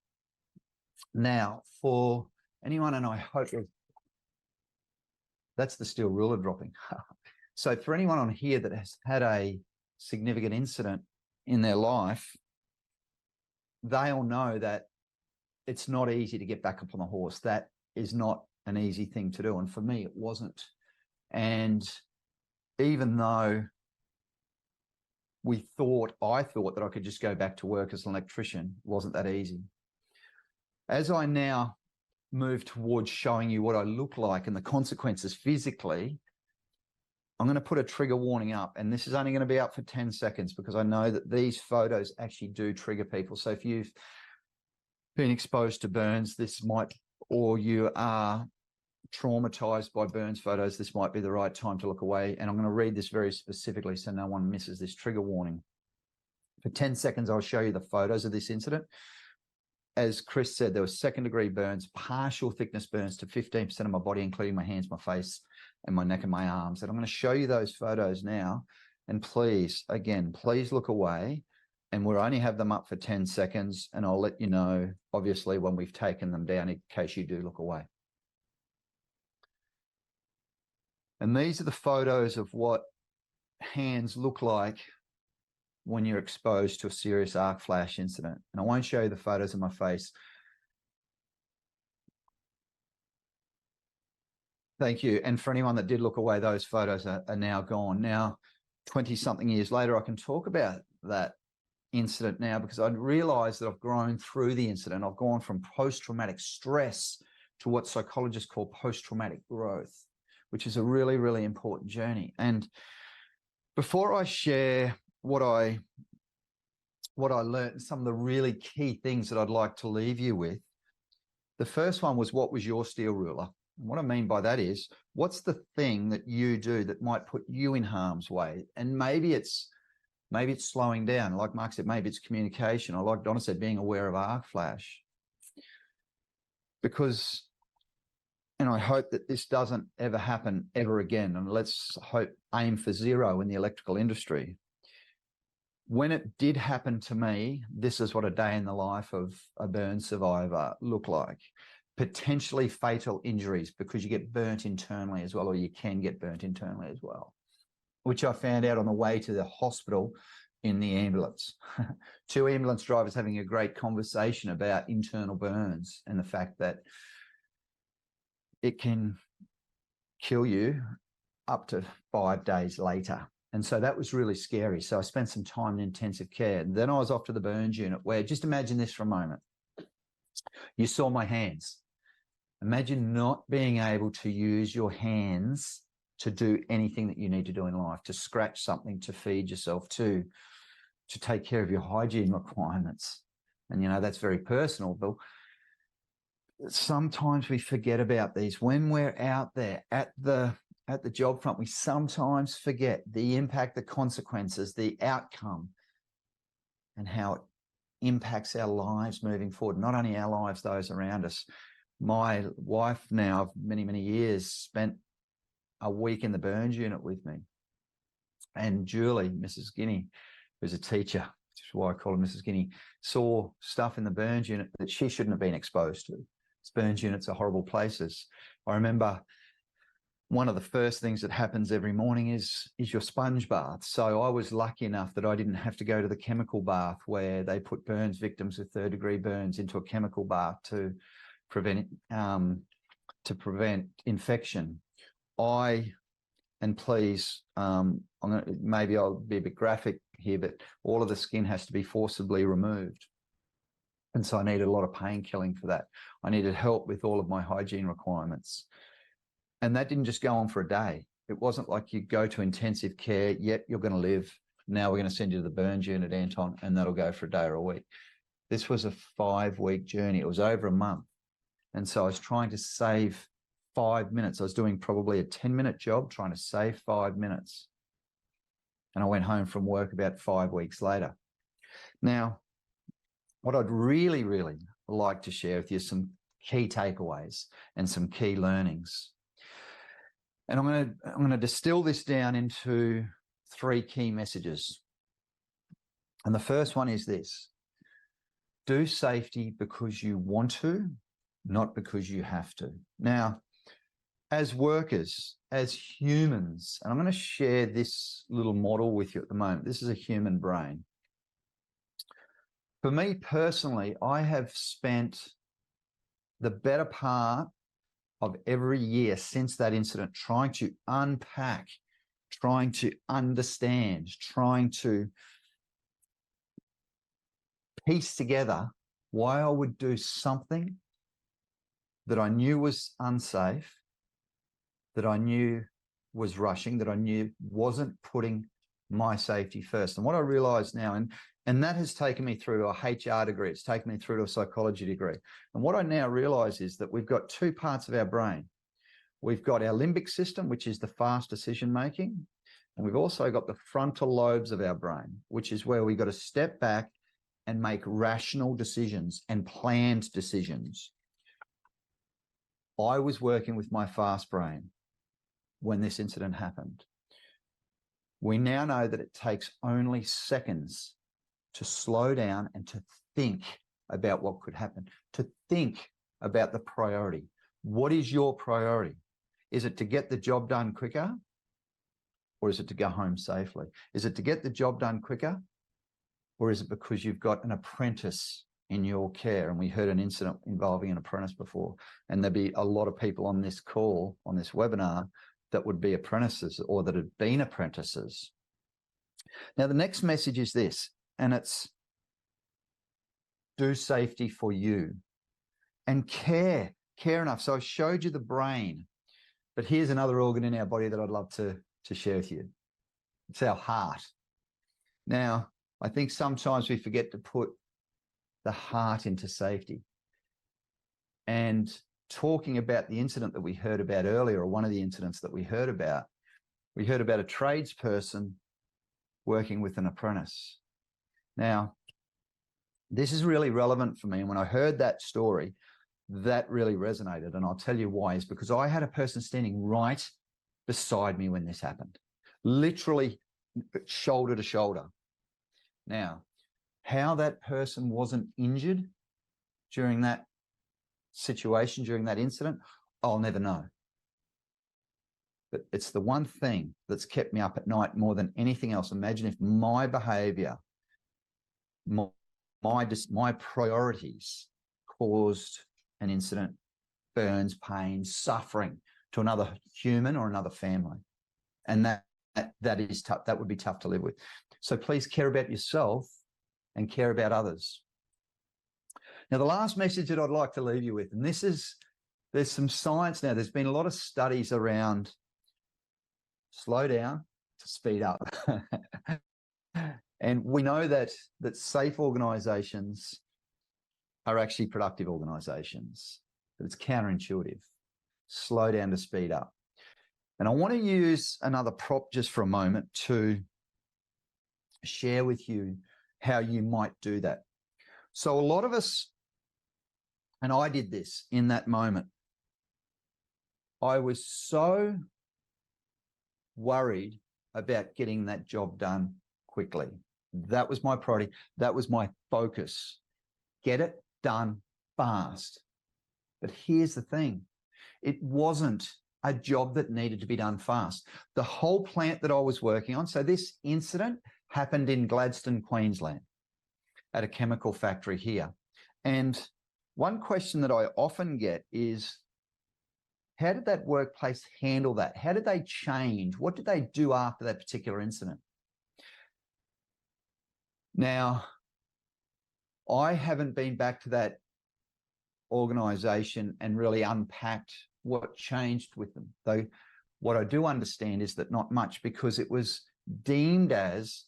Now, for anyone, and I hope that's the steel ruler dropping. So for anyone on here that has had a significant incident in their life, they'll know that it's not easy to get back up on the horse. That is not an easy thing to do. And for me, it wasn't. And even though I thought that I could just go back to work as an electrician, it wasn't that easy. As I now move towards showing you what I look like and the consequences physically, I'm going to put a trigger warning up, and this is only going to be up for 10 seconds because I know that these photos actually do trigger people. So if you've been exposed to burns, or you are traumatized by burns photos, this might be the right time to look away. And I'm going to read this very specifically so no one misses this trigger warning. For 10 seconds, I'll show you the photos of this incident. As Chris said, there were second-degree burns, partial thickness burns to 15% of my body, including my hands, my face, and my neck and my arms. And I'm going to show you those photos now. And please, again, please look away. And we'll only have them up for 10 seconds. And I'll let you know, obviously, when we've taken them down in case you do look away. And these are the photos of what hands look like when you're exposed to a serious arc flash incident. And I won't show you the photos of my face. Thank you. And for anyone that did look away, those photos are now gone. Now, 20-something years later, I can talk about that incident now because I'd realized that I've grown through the incident. I've gone from post-traumatic stress to what psychologists call post-traumatic growth, which is a really, really important journey. And before I share what I learned, some of the really key things that I'd like to leave you with, the first one was, what was your steel ruler? And what I mean by that is, what's the thing that you do that might put you in harm's way? And maybe it's slowing down. Like Mark said, maybe it's communication. Or like Donna said, being aware of arc flash. Because, and I hope that this doesn't ever happen ever again. And let's aim for zero in the electrical industry. When it did happen to me, this is what a day in the life of a burn survivor looked like. Potentially fatal injuries because you get burnt internally as well, or you can get burnt internally as well, which I found out on the way to the hospital in the ambulance. Two ambulance drivers having a great conversation about internal burns and the fact that it can kill you up to 5 days later. And so that was really scary. So I spent some time in intensive care. And then I was off to the burns unit where, just imagine this for a moment. You saw my hands. Imagine not being able to use your hands to do anything that you need to do in life, to scratch something, to feed yourself, to take care of your hygiene requirements. And, that's very personal, but sometimes we forget about these. When we're out there at the job front, we sometimes forget the impact, the consequences, the outcome, and how it impacts our lives moving forward. Not only our lives, those around us. My wife now of many, many years spent a week in the burns unit with me. And Julie, Mrs. Guinea, who's a teacher, which is why I call her Mrs. Guinea, saw stuff in the burns unit that she shouldn't have been exposed to. Burns units are horrible places. I remember one of the first things that happens every morning is your sponge bath. So I was lucky enough that I didn't have to go to the chemical bath where they put burns victims with third-degree burns into a chemical bath to prevent infection. Please, maybe I'll be a bit graphic here, but all of the skin has to be forcibly removed. And so I needed a lot of painkilling for that. I needed help with all of my hygiene requirements. And that didn't just go on for a day. It wasn't like you go to intensive care, yet you're going to live. Now we're going to send you to the burns unit, Anton, and that'll go for a day or a week. This was a 5-week journey. It was over a month. And so I was trying to save 5 minutes. I was doing probably a 10-minute job, trying to save 5 minutes. And I went home from work about 5 weeks later. Now, what I'd really, really like to share with you is some key takeaways and some key learnings. And I'm going to distill this down into 3 key messages. And the first one is this: do safety because you want to, not because you have to. Now, as workers, as humans, and I'm going to share this little model with you at the moment. This is a human brain. For me personally, I have spent the better part of every year since that incident trying to unpack, trying to understand, trying to piece together why I would do something that I knew was unsafe, that I knew was rushing, that I knew wasn't putting my safety first. And what I realize now, and that has taken me through a HR degree, it's taken me through to a psychology degree. And what I now realize is that we've got 2 parts of our brain. We've got our limbic system, which is the fast decision making. And we've also got the frontal lobes of our brain, which is where we've got to step back and make rational decisions and planned decisions. I was working with my fast brain when this incident happened. We now know that it takes only seconds to slow down and to think about what could happen, to think about the priority. What is your priority? Is it to get the job done quicker, or is it to go home safely? Is it to get the job done quicker, or is it because you've got an apprentice in your care? And we heard an incident involving an apprentice before, and there'd be a lot of people on this call, on this webinar, that would be apprentices or that had been apprentices. Now, the next message is this, and it's do safety for you and care enough. So I showed you the brain, but here's another organ in our body that I'd love to share with you. It's our heart. Now, I think sometimes we forget to put the heart into safety. And talking about the incident that we heard about earlier, or one of the incidents that we heard about a tradesperson working with an apprentice. Now, this is really relevant for me. And when I heard that story, that really resonated. And I'll tell you why, is because I had a person standing right beside me when this happened, literally shoulder to shoulder. Now, how that person wasn't injured during that situation, during that incident, I'll never know. But it's the one thing that's kept me up at night more than anything else. Imagine if my behavior, my priorities caused an incident, burns, pain, suffering to another human or another family. And that is tough. That would be tough to live with. So please care about yourself and care about others. Now, the last message that I'd like to leave you with, and there's some science now. There's been a lot of studies around slow down to speed up. And we know that safe organisations are actually productive organisations, but it's counterintuitive. Slow down to speed up. And I want to use another prop just for a moment to share with you how you might do that. So a lot of us, and I did this in that moment, I was so worried about getting that job done quickly. That was my priority. That was my focus. Get it done fast. But here's the thing. It wasn't a job that needed to be done fast. The whole plant that I was working on, so this incident happened in Gladstone, Queensland, at a chemical factory here. And one question that I often get is, how did that workplace handle that? How did they change? What did they do after that particular incident? Now, I haven't been back to that organisation and really unpacked what changed with them. Though what I do understand is that not much, because it was deemed as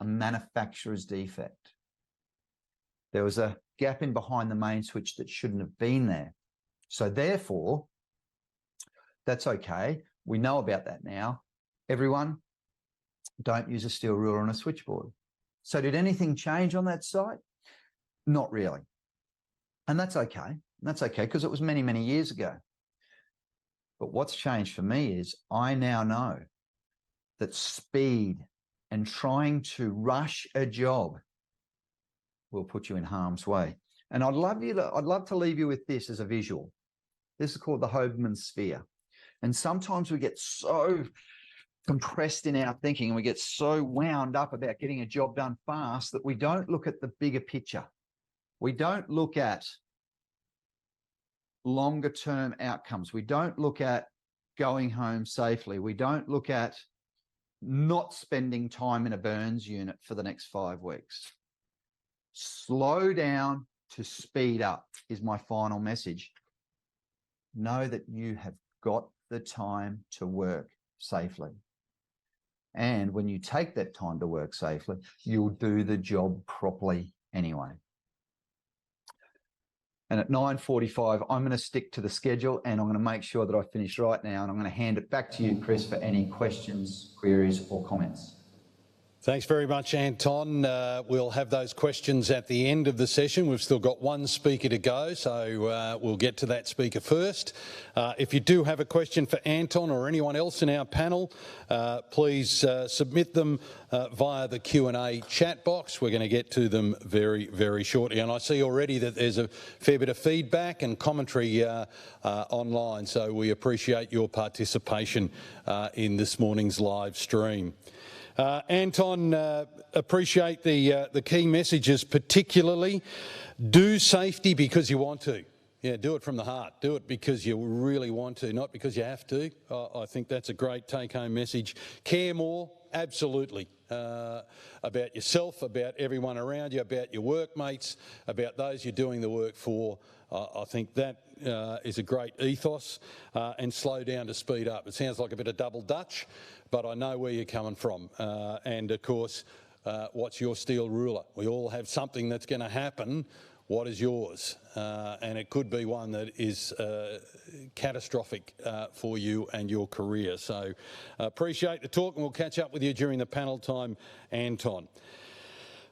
a manufacturer's defect. There was a gap in behind the main switch that shouldn't have been there. So therefore, that's okay. We know about that now. Everyone, don't use a steel ruler on a switchboard. So did anything change on that site? Not really. And that's okay. And that's okay, because it was many, many years ago. But what's changed for me is I now know that speed and trying to rush a job will put you in harm's way. And I'd love to leave you with this as a visual. This is called the Hoberman sphere. And sometimes we get so compressed in our thinking and we get so wound up about getting a job done fast that we don't look at the bigger picture. We don't look at longer term outcomes. We don't look at going home safely. We don't look at not spending time in a burns unit for the next 5 weeks. Slow down to speed up is my final message. Know that you have got the time to work safely. And when you take that time to work safely, you'll do the job properly anyway. And at 9:45, I'm going to stick to the schedule and I'm going to make sure that I finish right now. And I'm going to hand it back to you, Chris, for any questions, queries or comments. Thanks very much, Anton. We'll have those questions at the end of the session. We've still got one speaker to go, so we'll get to that speaker first. If you do have a question for Anton or anyone else in our panel, please submit them via the Q&A chat box. We're going to get to them very, very shortly. And I see already that there's a fair bit of feedback and commentary online, so we appreciate your participation in this morning's live stream. Anton, appreciate the key messages, particularly do safety because you want to. Yeah, do it from the heart. Do it because you really want to, not because you have to. I think that's a great take-home message. Care more, absolutely, about yourself, about everyone around you, about your workmates, about those you're doing the work for. I think that is a great ethos, and slow down to speed up. It sounds like a bit of double Dutch, but I know where you're coming from. And of course, what's your steel ruler? We all have something that's going to happen. What is yours? And it could be one that is catastrophic for you and your career. So appreciate the talk, and we'll catch up with you during the panel time, Anton.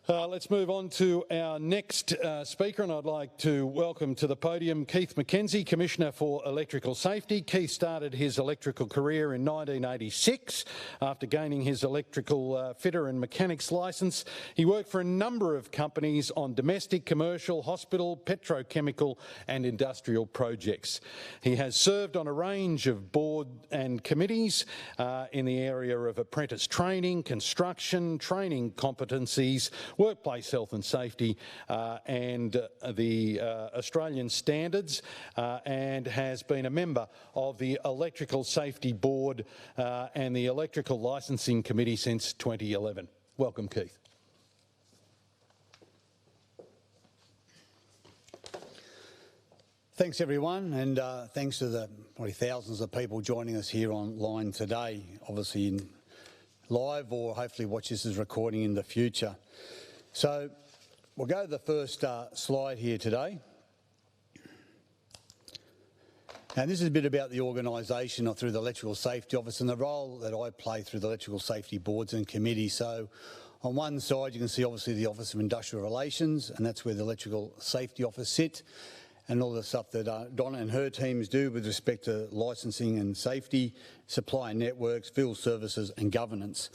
Let's move on to our next speaker, and I'd like to welcome to the podium Keith McKenzie, Commissioner for Electrical Safety. Keith started his electrical career in 1986 after gaining his electrical fitter and mechanics licence. He worked for a number of companies on domestic, commercial, hospital, petrochemical and industrial projects. He has served on a range of board and committees in the area of apprentice training, construction, training competencies, workplace health and safety and the Australian standards, and has been a member of the Electrical Safety Board and the Electrical Licensing Committee since 2011. Welcome, Keith. Thanks everyone, and thanks to the probably thousands of people joining us here online today, obviously in live or hopefully watch this as recording in the future. So we'll go to the first slide here today. And this is a bit about the organisation through the Electrical Safety Office and the role that I play through the Electrical Safety Boards and Committees. So on one side you can see obviously the Office of Industrial Relations, and that's where the Electrical Safety Office sit, and all the stuff that Donna and her teams do with respect to licensing and safety, supplier networks, field services and governance.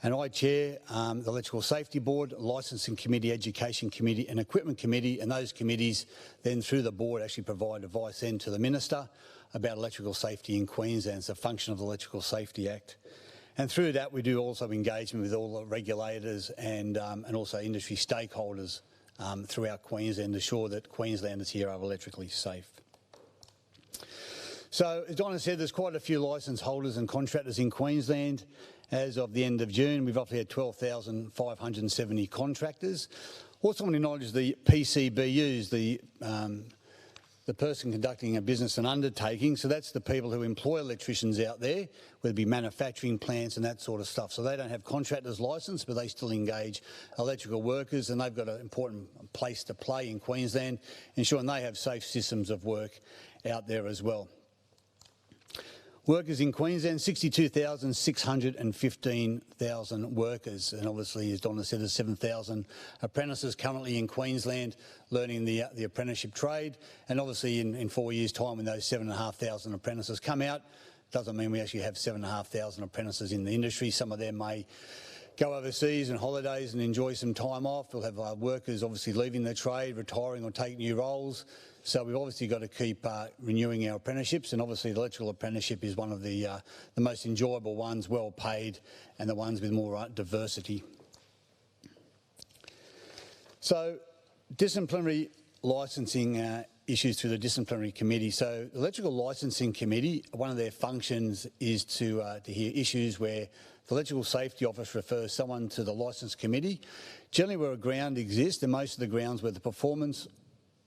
And I chair the Electrical Safety Board, Licensing Committee, Education Committee and Equipment Committee, and those committees then through the board actually provide advice then to the Minister about electrical safety in Queensland. It's a function of the Electrical Safety Act. And through that we do also engagement with all the regulators and also industry stakeholders throughout Queensland to ensure that Queenslanders here are electrically safe. So as Donna said, there's quite a few licence holders and contractors in Queensland. As of the end of June, we've roughly had 12,570 contractors. Also want to acknowledge the PCBUs, the person conducting a business and undertaking. So that's the people who employ electricians out there, whether it be manufacturing plants and that sort of stuff. So they don't have contractors licence, but they still engage electrical workers, and they've got an important place to play in Queensland, ensuring they have safe systems of work out there as well. Workers in Queensland, 62,615,000 workers. And obviously, as Donna said, there's 7,000 apprentices currently in Queensland learning the apprenticeship trade. And obviously, in 4 years' time, when those 7,500 apprentices come out, doesn't mean we actually have 7,500 apprentices in the industry. Some of them may go overseas on holidays and enjoy some time off. We'll have workers obviously leaving the trade, retiring or taking new roles. So we've obviously got to keep renewing our apprenticeships, and obviously the electrical apprenticeship is one of the most enjoyable ones, well paid, and the ones with more diversity. So disciplinary licensing issues through the disciplinary committee. So the electrical licensing committee, one of their functions is to hear issues where the electrical safety office refers someone to the licence committee, generally where a ground exists, and most of the grounds where the performance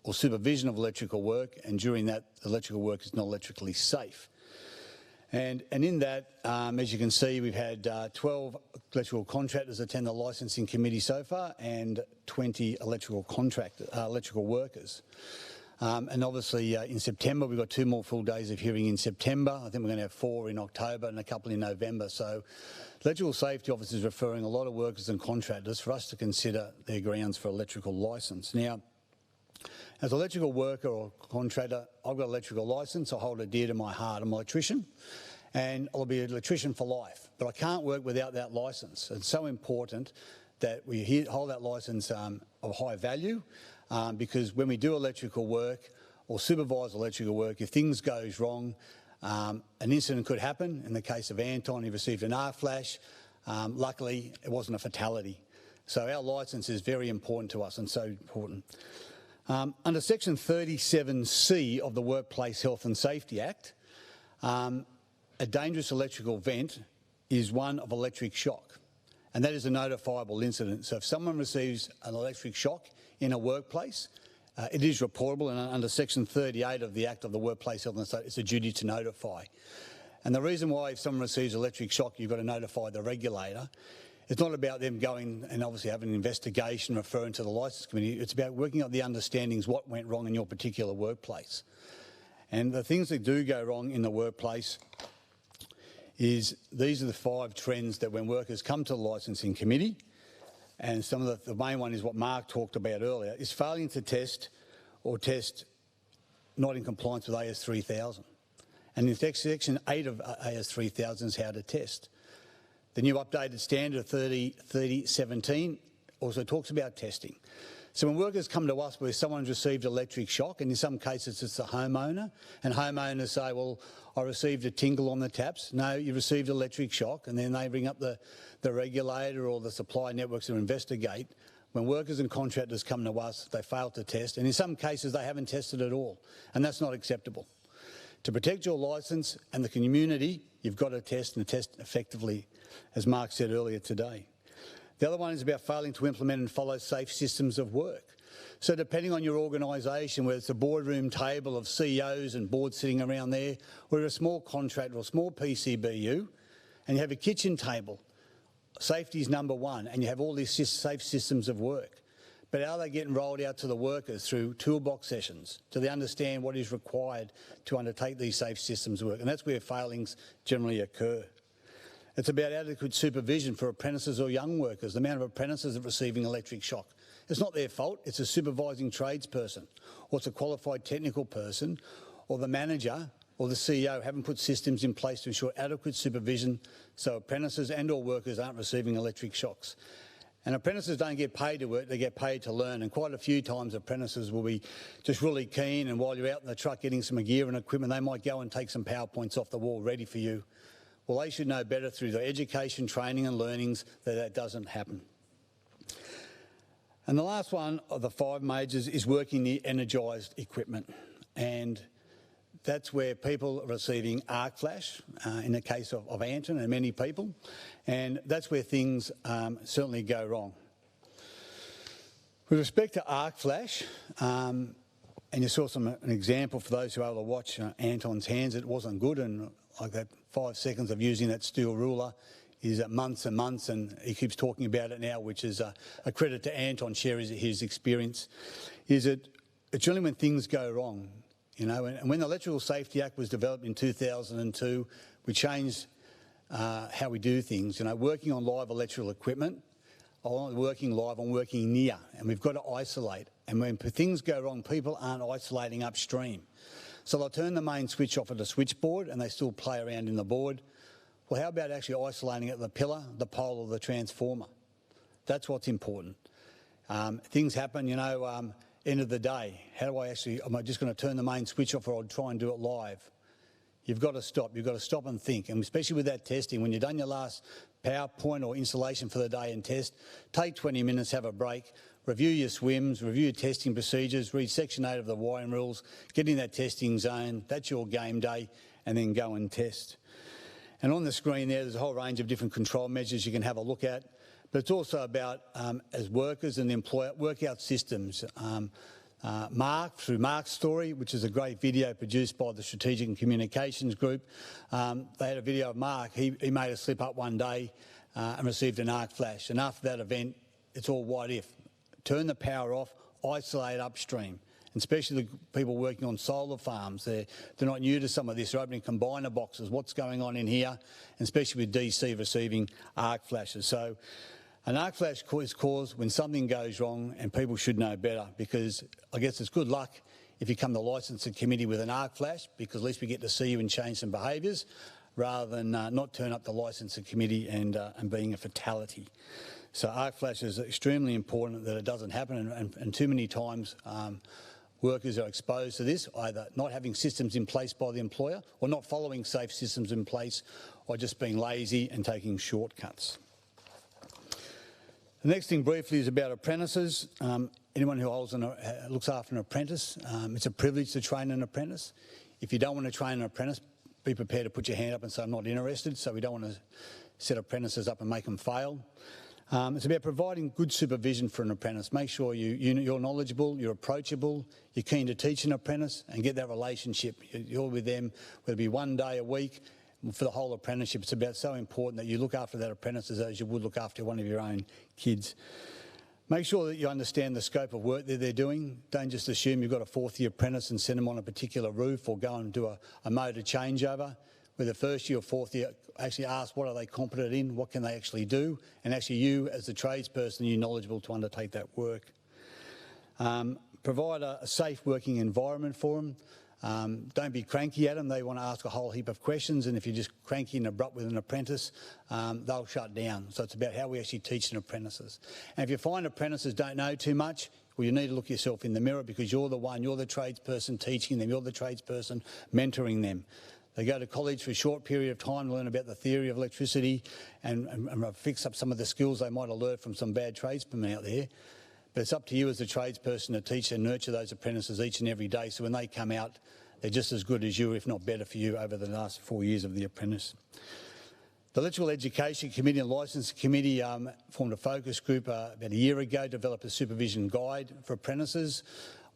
or supervision of electrical work, and during that electrical work is not electrically safe. And in that, as you can see, we've had 12 electrical contractors attend the licensing committee so far, and 20 electrical workers. And obviously in September, we've got 2 more full days of hearing in September. I think we're going to have 4 in October and a couple in November. So the electrical safety office is referring a lot of workers and contractors for us to consider their grounds for electrical licence. Now, as an electrical worker or contractor, I've got an electrical licence. I hold it dear to my heart. I'm an electrician, and I'll be an electrician for life. But I can't work without that licence. It's so important that we hold that licence of high value, because when we do electrical work or supervise electrical work, if things goes wrong, an incident could happen. In the case of Anton, he received an arc flash. Luckily, it wasn't a fatality. So our licence is very important to us, and so important. Under Section 37C of the Workplace Health and Safety Act, a dangerous electrical vent is one of electric shock, and that is a notifiable incident. So if someone receives an electric shock in a workplace, it is reportable, and under Section 38 of the Act of the Workplace Health and Safety, it's a duty to notify. And the reason why if someone receives electric shock, you've got to notify the regulator. It's not about them going and obviously having an investigation, referring to the licence committee. It's about working out the understandings what went wrong in your particular workplace. And the things that do go wrong in the workplace is these are the 5 trends that when workers come to the licensing committee, and some of the main one is what Mark talked about earlier, is failing to test or test not in compliance with AS 3000. And in Section 8 of AS 3000 is how to test. The new updated standard of 3017 also talks about testing. So when workers come to us where someone's received electric shock, and in some cases it's the homeowner, and homeowners say, well, I received a tingle on the taps. No, you received electric shock, and then they bring up the regulator or the supply networks to investigate. When workers and contractors come to us, they fail to test, and in some cases they haven't tested at all, and that's not acceptable. To protect your licence and the community, you've got to test and test effectively, as Mark said earlier today. The other one is about failing to implement and follow safe systems of work. So depending on your organisation, whether it's a boardroom table of CEOs and boards sitting around there, or you're a small contractor or a small PCBU, and you have a kitchen table, safety is number 1, and you have all these safe systems of work. But are they getting rolled out to the workers through toolbox sessions? Do they understand what is required to undertake these safe systems of work? And that's where failings generally occur. It's about adequate supervision for apprentices or young workers, the amount of apprentices that are receiving electric shock. It's not their fault, it's a supervising tradesperson, or it's a qualified technical person, or the manager or the CEO haven't put systems in place to ensure adequate supervision so apprentices and or workers aren't receiving electric shocks. And apprentices don't get paid to work, they get paid to learn. And quite a few times apprentices will be just really keen, and while you're out in the truck getting some gear and equipment, they might go and take some PowerPoints off the wall ready for you. Well, they should know better through their education, training and learnings that doesn't happen. And the last one of the 5 majors is working the energised equipment. And that's where people are receiving arc flash, in the case of Anton and many people, and that's where things certainly go wrong. With respect to arc flash, and you saw an example for those who were able to watch Anton's hands, it wasn't good, and like that 5 seconds of using that steel ruler is months and months, and he keeps talking about it now, which is a credit to Anton sharing his experience. Is it's really when things go wrong. You know, and when the Electrical Safety Act was developed in 2002, we changed how we do things. You know, working on live electrical equipment, I'm working live, I'm working near, and we've got to isolate. And when things go wrong, people aren't isolating upstream. So they'll turn the main switch off at the switchboard and they still play around in the board. Well, how about actually isolating at the pillar, the pole or the transformer? That's what's important. Things happen, you know, end of the day. How do I actually, am I just going to turn the main switch off, or I'll try and do it live? You've got to stop. You've got to stop and think. And especially with that testing, when you've done your last PowerPoint or installation for the day and test, take 20 minutes, have a break, review your swims, review your testing procedures, read Section 8 of the wiring rules, get in that testing zone. That's your game day, and then go and test. And on the screen there's a whole range of different control measures you can have a look at. But it's also about, as workers and the employer, work out systems. Mark, through Mark's story, which is a great video produced by the Strategic and Communications Group, they had a video of Mark. He made a slip up one day and received an arc flash. And after that event, it's all what if. Turn the power off, isolate upstream. And especially the people working on solar farms, they're not new to some of this. They're opening combiner boxes. What's going on in here? And especially with DC receiving arc flashes. So an arc flash is caused when something goes wrong, and people should know better, because I guess it's good luck if you come to the licensing committee with an arc flash, because at least we get to see you and change some behaviours, rather than not turn up the licensing committee and being a fatality. So arc flash is extremely important that it doesn't happen, and too many times workers are exposed to this, either not having systems in place by the employer, or not following safe systems in place, or just being lazy and taking shortcuts. The next thing briefly is about apprentices. Anyone who looks after an apprentice, it's a privilege to train an apprentice. If you don't want to train an apprentice, be prepared to put your hand up and say, I'm not interested. So we don't want to set apprentices up and make them fail. It's about providing good supervision for an apprentice. Make sure you're knowledgeable, you're approachable, you're keen to teach an apprentice, and get that relationship. You're with them, whether it be one day a week, for the whole apprenticeship. It's about so important that you look after that apprentice as you would look after one of your own kids. Make sure that you understand the scope of work that they're doing. Don't just assume you've got a fourth-year apprentice and send them on a particular roof, or go and do a motor changeover. With the first year or fourth year, actually ask what are they competent in, what can they actually do, and actually you as the tradesperson, you're knowledgeable to undertake that work. Provide a safe working environment for them. Don't be cranky at them. They want to ask a whole heap of questions, and if you're just cranky and abrupt with an apprentice, they'll shut down. So it's about how we actually teach an apprentices. And if you find apprentices don't know too much, well, you need to look yourself in the mirror, because you're the tradesperson teaching them, you're the tradesperson mentoring them. They go to college for a short period of time to learn about the theory of electricity and fix up some of the skills they might have learned from some bad tradesmen out there. But it's up to you as a tradesperson to teach and nurture those apprentices each and every day, so when they come out, they're just as good as you, if not better for you, over the last 4 years of the apprentice. The Electrical Education Committee and Licensing Committee formed a focus group about a year ago, developed a supervision guide for apprentices,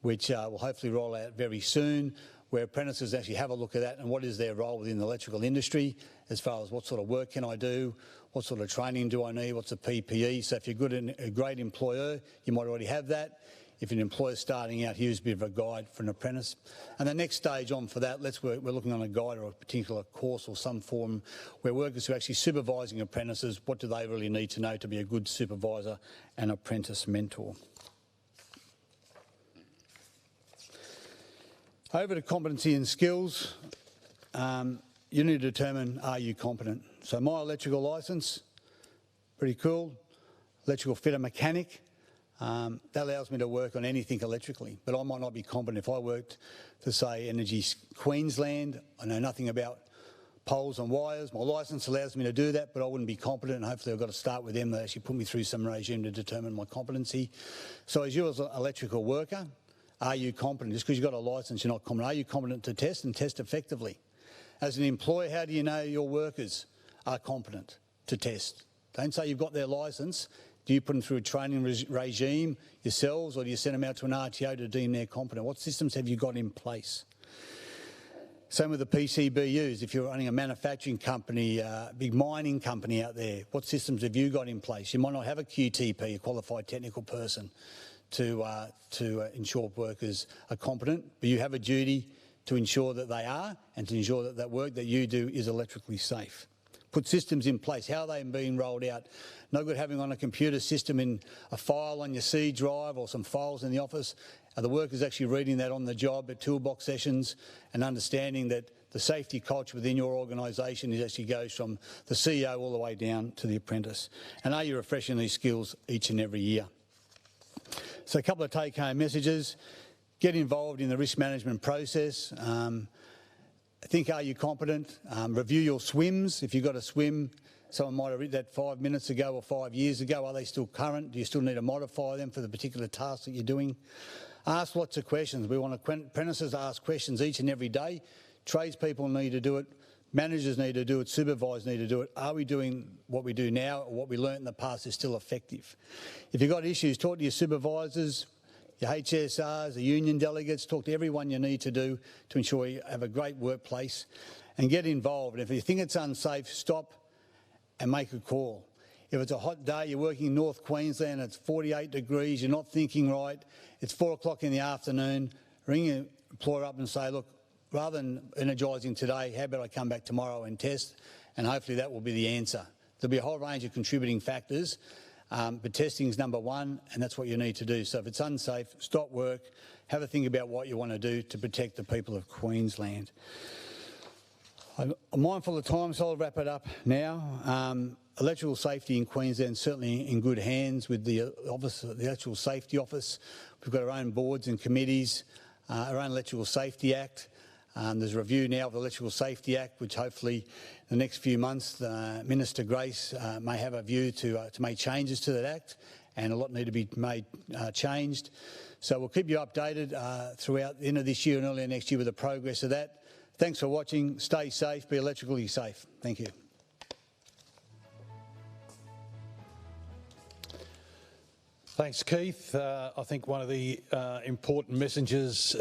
which will hopefully roll out very soon, where apprentices actually have a look at that and what is their role within the electrical industry, as far as what sort of work can I do, what sort of training do I need, what's the PPE. So if you're a great employer, you might already have that. If an employer's starting out, here's a bit of a guide for an apprentice. And the next stage on for that, we're looking on a guide or a particular course or some form where workers who are actually supervising apprentices, what do they really need to know to be a good supervisor and apprentice mentor. Over to competency and skills, you need to determine, are you competent? So my electrical licence, pretty cool. Electrical fitter mechanic, that allows me to work on anything electrically, but I might not be competent. If I worked for, say, Energy Queensland, I know nothing about poles and wires. My licence allows me to do that, but I wouldn't be competent, and hopefully I've got to start with them. They actually put me through some regime to determine my competency. So as you as an electrical worker, are you competent? Just because you've got a licence, you're not competent. Are you competent to test and test effectively? As an employer, how do you know your workers are competent to test? Don't say you've got their licence. Do you put them through a training regime yourselves, or do you send them out to an RTO to deem they're competent? What systems have you got in place? Same with the PCBUs. If you're running a manufacturing company, big mining company out there, what systems have you got in place? You might not have a QTP, a qualified technical person, to ensure workers are competent, but you have a duty to ensure that they are and to ensure that that work that you do is electrically safe. Put systems in place. How are they being rolled out? No good having on a computer system in a file on your C drive or some files in the office. Are the workers actually reading that on the job at toolbox sessions and understanding that the safety culture within your organisation actually goes from the CEO all the way down to the apprentice? And are you refreshing these skills each and every year? So a couple of take-home messages. Get involved in the risk management process. Think, are you competent? Review your swims. If you've got a swim, someone might have written that 5 minutes ago or 5 years ago. Are they still current? Do you still need to modify them for the particular task that you're doing? Ask lots of questions. We want apprentices to ask questions each and every day. Tradespeople need to do it. Managers need to do it. Supervisors need to do it. Are we doing what we do now or what we learnt in the past is still effective? If you've got issues, talk to your supervisors, your HSRs, the union delegates, talk to everyone you need to do to ensure you have a great workplace and get involved. And if you think it's unsafe, stop and make a call. If it's a hot day, you're working in North Queensland, it's 48 degrees, you're not thinking right, it's 4 o'clock in the afternoon, ring your employer up and say, look, rather than energising today, how about I come back tomorrow and test? And hopefully that will be the answer. There'll be a whole range of contributing factors, but testing is number one, and that's what you need to do. So if it's unsafe, stop work, have a think about what you want to do to protect the people of Queensland. I'm mindful of time, so I'll wrap it up now. Electrical safety in Queensland is certainly in good hands with the office, the Electrical Safety Office. We've got our own boards and committees, our own Electrical Safety Act. There's a review now of the Electrical Safety Act, which hopefully in the next few months, Minister Grace may have a view to make changes to that Act, and a lot need to be made changed. So we'll keep you updated throughout the end of this year and early next year with the progress of that. Thanks for watching. Stay safe, be electrically safe. Thank you. Thanks, Keith. I think one of the important messages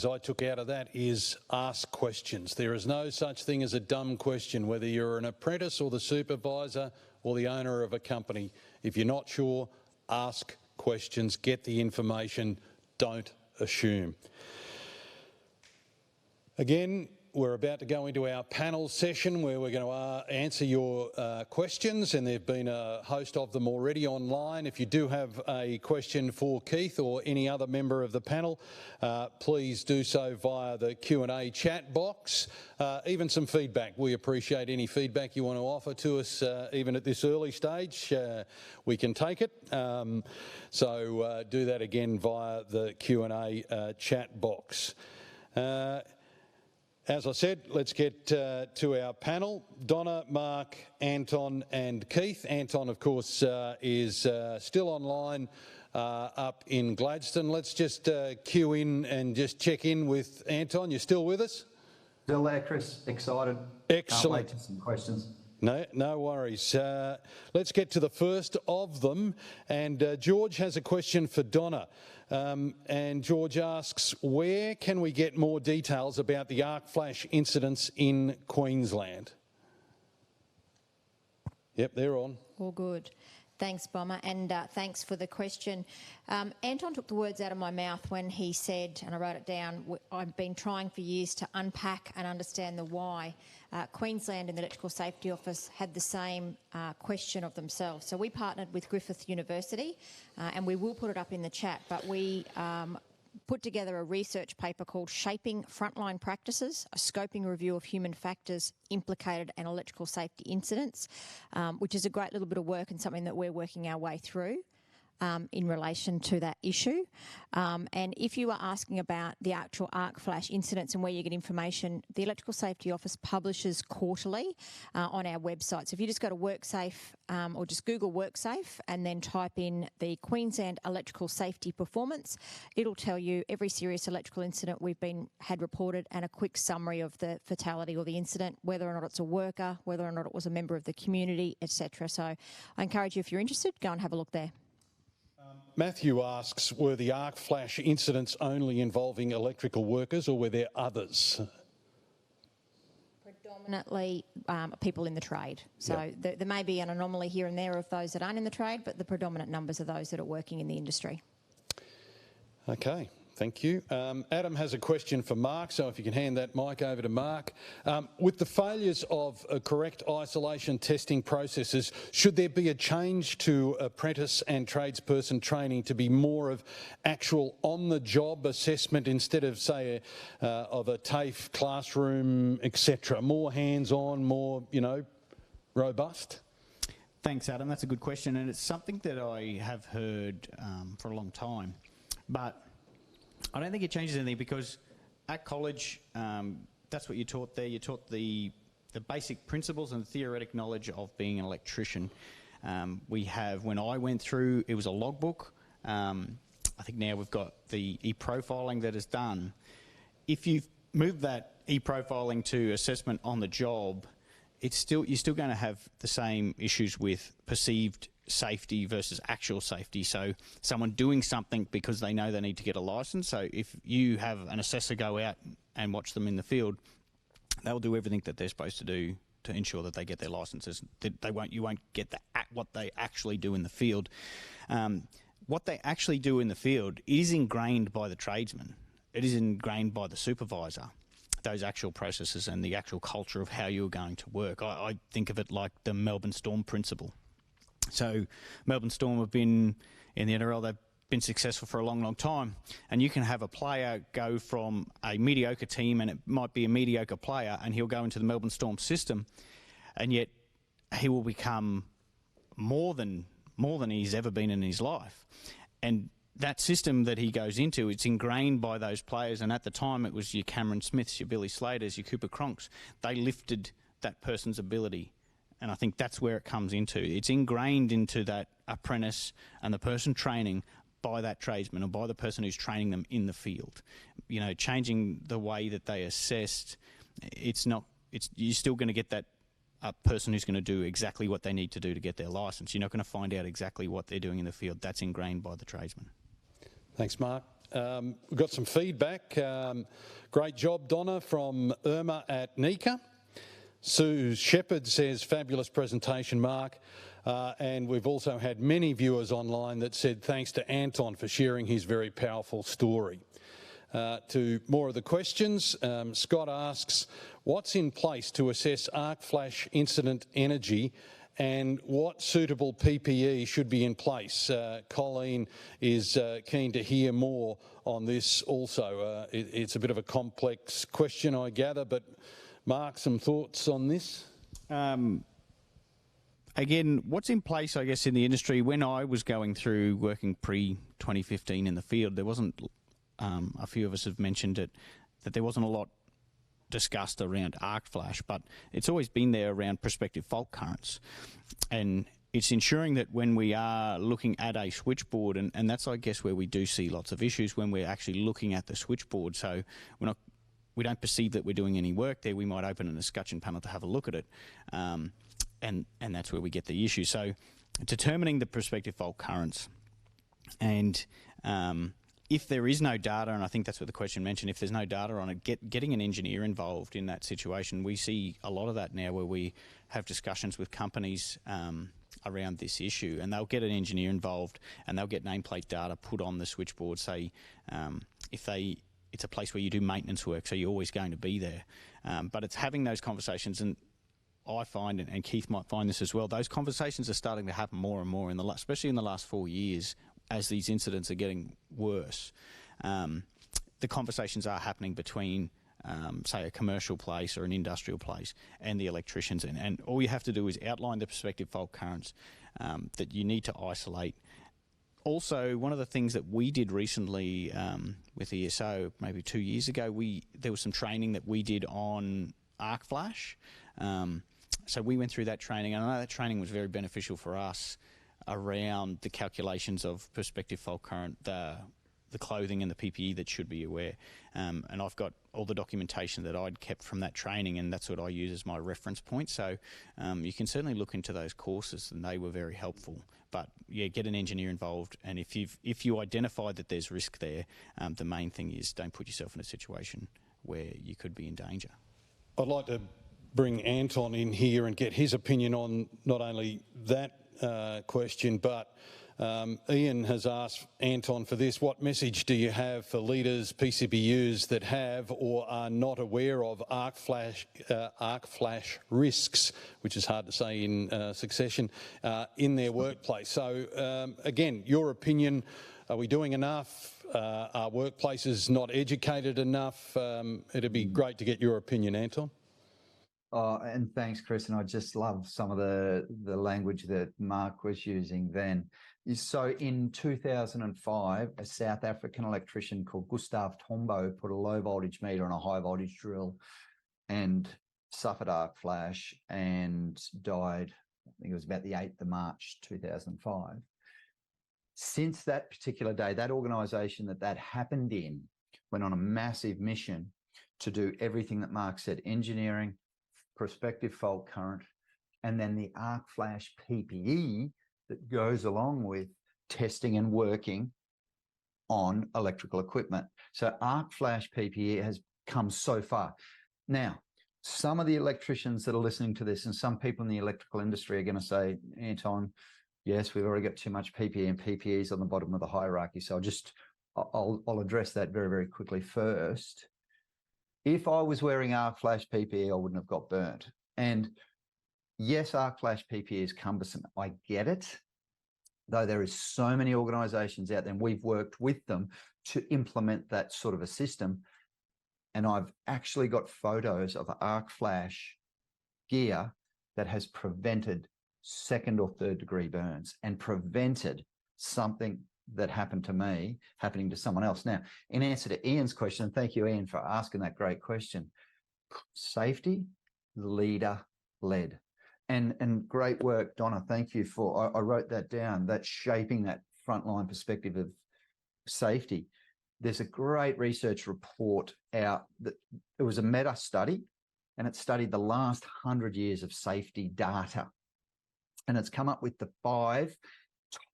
I took out of that is ask questions. There is no such thing as a dumb question, whether you're an apprentice or the supervisor or the owner of a company. If you're not sure, ask questions, get the information, don't assume. Again, we're about to go into our panel session where we're going to answer your questions, and there have been a host of them already online. If you do have a question for Keith or any other member of the panel, please do so via the Q&A chat box. Even some feedback. We appreciate any feedback you want to offer to us, even at this early stage. We can take it. So do that again via the Q&A chat box. As I said, let's get to our panel. Donna, Mark, Anton and Keith. Anton, of course, is still online up in Gladstone. Let's just queue in and just check in with Anton. You're still with us? Still there, Chris. Excited. Excellent. Can't wait for some questions. No worries. Let's get to the first of them. And George has a question for Donna. And George asks, where can we get more details about the arc flash incidents in Queensland? Yep, they're on. All good. Thanks, Bomber, and thanks for the question. Anton took the words out of my mouth when he said, and I wrote it down, I've been trying for years to unpack and understand the why. Queensland and the Electrical Safety Office had the same question of themselves. So we partnered with Griffith University, and we will put it up in the chat, but we put together a research paper called Shaping Frontline Practices, a scoping review of human factors implicated in electrical safety incidents, which is a great little bit of work and something that we're working our way through in relation to that issue. And if you are asking about the actual arc flash incidents and where you get information, the Electrical Safety Office publishes quarterly on our website. So if you just go to WorkSafe or just Google WorkSafe and then type in the Queensland Electrical Safety Performance, it'll tell you every serious electrical incident we've had reported and a quick summary of the fatality or the incident, whether or not it's a worker, whether or not it was a member of the community, etc. So I encourage you, if you're interested, go and have a look there. Matthew asks, were the arc flash incidents only involving electrical workers or were there others? Predominantly people in the trade. So there may be an anomaly here and there of those that aren't in the trade, but the predominant numbers are those that are working in the industry. Okay, Thank you. Adam has a question for Mark, so if you can hand that mic over to Mark. With the failures of correct isolation testing processes, should there be a change to apprentice and tradesperson training to be more of actual on-the-job assessment instead of, say, of a TAFE classroom, etc.? More hands-on, more, robust? Thanks, Adam. That's a good question, and it's something that I have heard for a long time. But I don't think it changes anything, because at college, that's what you're taught there. You're taught the basic principles and theoretic knowledge of being an electrician. When I went through, it was a logbook. I think now we've got the e-profiling that is done. If you've moved that e-profiling to assessment on the job, you're still going to have the same issues with perceived safety versus actual safety. So someone doing something because they know they need to get a license. So if you have an assessor go out and watch them in the field, they'll do everything that they're supposed to do to ensure that they get their licenses. You won't get what they actually do in the field. What they actually do in the field is ingrained by the tradesman. It is ingrained by the supervisor, those actual processes and the actual culture of how you're going to work. I think of it like the Melbourne Storm principle. So Melbourne Storm have been in the NRL, they've been successful for a long, long time. And you can have a player go from a mediocre team, and it might be a mediocre player, and he'll go into the Melbourne Storm system, and yet he will become more than he's ever been in his life. And that system that he goes into, it's ingrained by those players. And at the time, it was your Cameron Smiths, your Billy Slaters, your Cooper Cronks. They lifted that person's ability. And I think that's where it comes into. It's ingrained into that apprentice and the person training by that tradesman or by the person who's training them in the field. Changing the way that they assessed, you're still going to get that person who's going to do exactly what they need to do to get their licence. You're not going to find out exactly what they're doing in the field. That's ingrained by the tradesman. Thanks, Mark. We've got some feedback. Great job, Donna, from Irma at Nika. Sue Shepherd says, fabulous presentation, Mark. And we've also had many viewers online that said thanks to Anton for sharing his very powerful story. To more of the questions, Scott asks, what's in place to assess arc flash incident energy and what suitable PPE should be in place? Colleen is keen to hear more on this also. It's a bit of a complex question, I gather, but Mark, some thoughts on this? Again, what's in place, I guess, in the industry, when I was going through working pre-2015 in the field, there wasn't, a few of us have mentioned it, that there wasn't a lot discussed around arc flash, but it's always been there around prospective fault currents. And it's ensuring that when we are looking at a switchboard, and that's, I guess, where we do see lots of issues when we're actually looking at the switchboard. So we don't perceive that we're doing any work there. We might open an escutcheon panel to have a look at it, and that's where we get the issue. So determining the prospective fault currents, and if there is no data, and I think that's what the question mentioned, if there's no data on it, getting an engineer involved in that situation. We see a lot of that now where we have discussions with companies around this issue, and they'll get an engineer involved and they'll get nameplate data put on the switchboard, say it's a place where you do maintenance work, so you're always going to be there. But it's having those conversations, and I find, and Keith might find this as well, those conversations are starting to happen more and more, especially in the last 4 years, as these incidents are getting worse. The conversations are happening between, say, a commercial place or an industrial place and the electricians. And all you have to do is outline the prospective fault currents that you need to isolate. Also, one of the things that we did recently with ESO, maybe 2 years ago, there was some training that we did on arc flash. So we went through that training, and I know that training was very beneficial for us around the calculations of prospective fault current, the clothing and the PPE that should be aware. And I've got all the documentation that I'd kept from that training, and that's what I use as my reference point. So you can certainly look into those courses, and they were very helpful. But yeah, get an engineer involved, and if you identify that there's risk there, the main thing is don't put yourself in a situation where you could be in danger. I'd like to bring Anton in here and get his opinion on not only that question, but Ian has asked Anton for this. What message do you have for leaders, PCBUs that have or are not aware of arc flash risks, which is hard to say in succession, in their workplace? So again, your opinion, are we doing enough? Are workplaces not educated enough? It'd be great to get your opinion, Anton. Oh, and thanks, Chris. And I just love some of the language that Mark was using then. So in 2005, a South African electrician called Gustav Tombo put a low voltage meter on a high voltage drill and suffered arc flash and died. I think it was about the 8th of March, 2005. Since that particular day, that organisation that happened in went on a massive mission to do everything that Mark said: engineering, prospective fault current, and then the arc flash PPE that goes along with testing and working on electrical equipment. So arc flash PPE has come so far. Now, some of the electricians that are listening to this and some people in the electrical industry are going to say, Anton, yes, we've already got too much PPE and PPEs on the bottom of the hierarchy. So I'll address that very, very quickly first. If I was wearing arc flash PPE, I wouldn't have got burnt. And yes, arc flash PPE is cumbersome. I get it, though there is so many organisations out there, and we've worked with them to implement that sort of a system. And I've actually got photos of arc flash gear that has prevented 2nd or 3rd degree burns and prevented something that happened to me happening to someone else. Now, in answer to Ian's question, and thank you, Ian, for asking that great question, safety, leader-led. And great work, Donna. Thank you for, I wrote that down, that shaping that frontline perspective of safety. There's a great research report out that it was a meta study, and it studied the last 100 years of safety data. And it's come up with the 5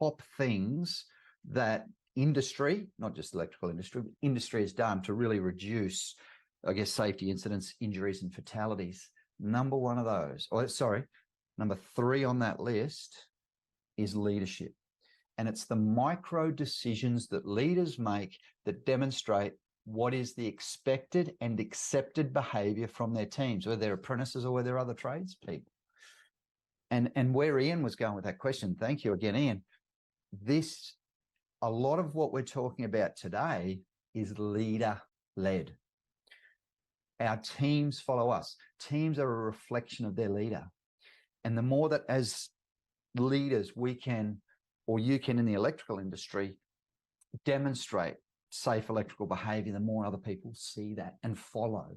top things that industry, not just electrical industry, but industry has done to really reduce, I guess, safety incidents, injuries, and fatalities. Number 3 on that list is leadership. And it's the micro decisions that leaders make that demonstrate what is the expected and accepted behaviour from their teams, whether they're apprentices or whether they're other tradespeople. And where Ian was going with that question, thank you again, Ian, a lot of what we're talking about today is leader-led. Our teams follow us. Teams are a reflection of their leader. And the more that as leaders we can, or you can in the electrical industry, demonstrate safe electrical behaviour, the more other people see that and follow.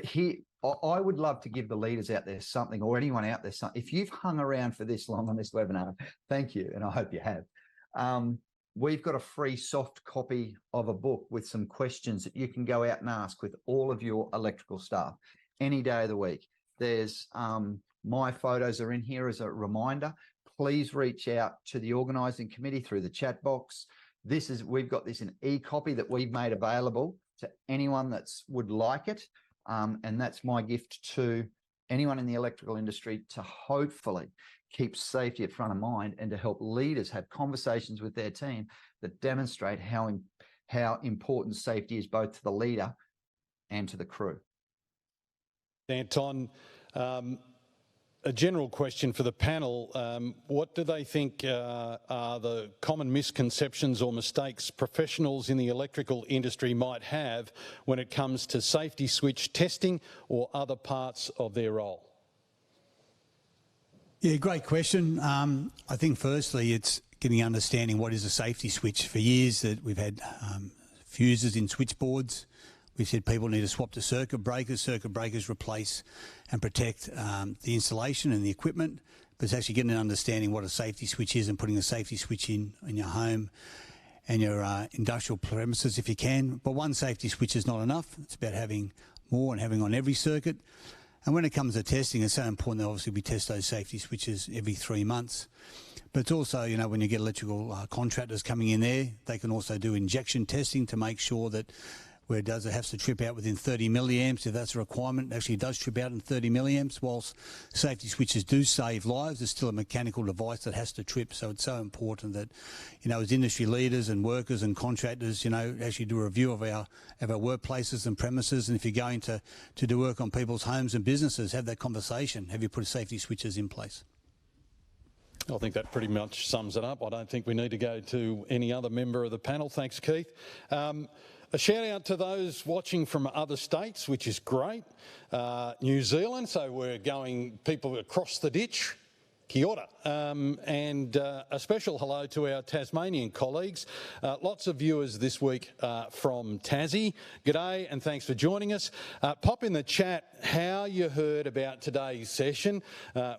Here, I would love to give the leaders out there something, or anyone out there something. If you've hung around for this long on this webinar, thank you, and I hope you have. We've got a free soft copy of a book with some questions that you can go out and ask with all of your electrical staff any day of the week. There's my photos are in here as a reminder. Please reach out to the organising committee through the chat box. We've got this in e-copy that we've made available to anyone that would like it. And that's my gift to anyone in the electrical industry to hopefully keep safety at front of mind and to help leaders have conversations with their team that demonstrate how important safety is both to the leader and to the crew. Anton, a general question for the panel. What do they think are the common misconceptions or mistakes professionals in the electrical industry might have when it comes to safety switch testing or other parts of their role? Yeah, great question. I think firstly it's getting understanding what is a safety switch. For years that we've had fuses in switchboards. We've said people need to swap to circuit breakers. Circuit breakers replace and protect the installation and the equipment. But it's actually getting an understanding what a safety switch is and putting a safety switch in your home and your industrial premises if you can. But one safety switch is not enough. It's about having more and having on every circuit. And when it comes to testing, it's so important that obviously we test those safety switches every 3 months. But it's also, you know, when you get electrical contractors coming in there, they can also do injection testing to make sure that where it has to trip out within 30 milliamps. If that's a requirement, it actually does trip out in 30 milliamps. Whilst safety switches do save lives, it's still a mechanical device that has to trip. So it's so important that, as industry leaders and workers and contractors, actually do a review of our workplaces and premises. And if you're going to do work on people's homes and businesses, have that conversation. Have you put safety switches in place? I think that pretty much sums it up. I don't think we need to go to any other member of the panel. Thanks, Keith. A shout out to those watching from other states, which is great. New Zealand, so we're going people across the ditch. Kia ora. And a special hello to our Tasmanian colleagues. Lots of viewers this week from Tassie. G'day and thanks for joining us. Pop in the chat how you heard about today's session.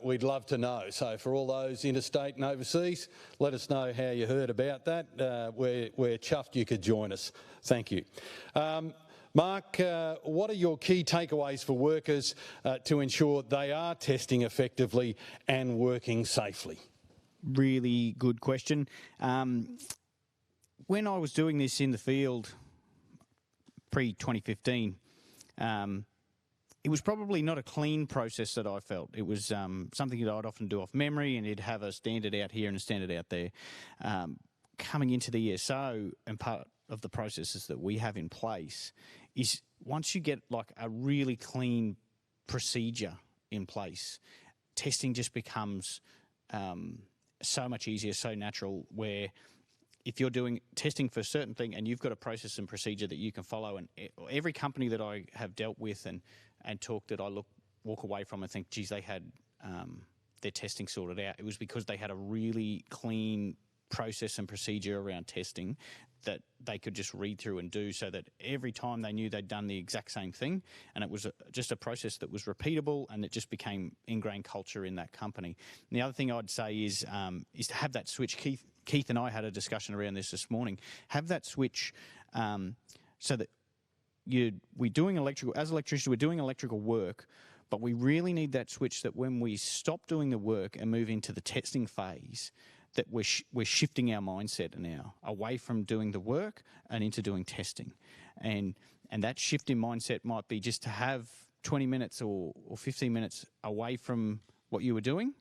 We'd love to know. So for all those interstate and overseas, let us know how you heard about that. We're chuffed you could join us. Thank you. Mark, what are your key takeaways for workers to ensure they are testing effectively and working safely? Really good question. When I was doing this in the field pre-2015, it was probably not a clean process that I felt. It was something that I'd often do off memory, and it'd have a standard out here and a standard out there. Coming into the ESO, and part of the processes that we have in place is once you get like a really clean procedure in place, testing just becomes so much easier, so natural, where if you're doing testing for a certain thing and you've got a process and procedure that you can follow, and every company that I have dealt with and talked that I walk away from and think, geez, they had their testing sorted out, it was because they had a really clean process and procedure around testing that they could just read through and do, so that every time they knew they'd done the exact same thing, and it was just a process that was repeatable, and it just became ingrained culture in that company. And the other thing I'd say is to have that switch. Keith and I had a discussion around this morning. Have that switch so that we're doing electrical, as electricians, we're doing electrical work, but we really need that switch that when we stop doing the work and move into the testing phase, that we're shifting our mindset now away from doing the work and into doing testing. And that shift in mindset might be just to have 20 minutes or 15 minutes away from what you were doing,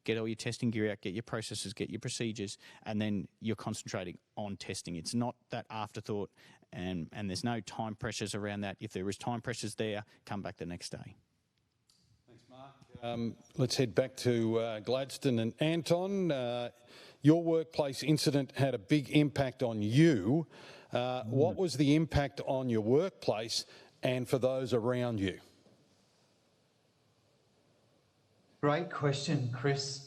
get all your testing gear out, get your processes, get your procedures, and then you're concentrating on testing. It's not that afterthought, and there's no time pressures around that. If there is time pressures there, come back the next day. Let's head back to Gladstone and Anton. Your workplace incident had a big impact on you. What was the impact on your workplace and for those around you? Great question, Chris.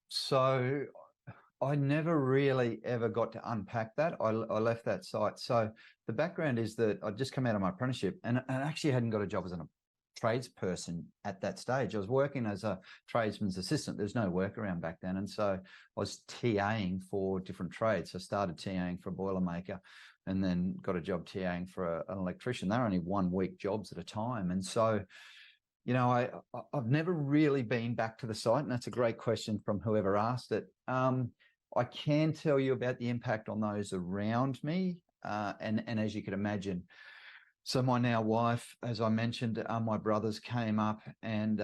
So I never really ever got to unpack that. I left that site. So the background is that I'd just come out of my apprenticeship and I actually hadn't got a job as a tradesperson at that stage. I was working as a tradesman's assistant. There's no work around back then. And so I was TAing for different trades. I started TAing for a boilermaker and then got a job TAing for an electrician. They're only 1 week jobs at a time. And so, I've never really been back to the site, and that's a great question from whoever asked it. I can tell you about the impact on those around me. And as you can imagine, so my now wife, as I mentioned, my brothers came up and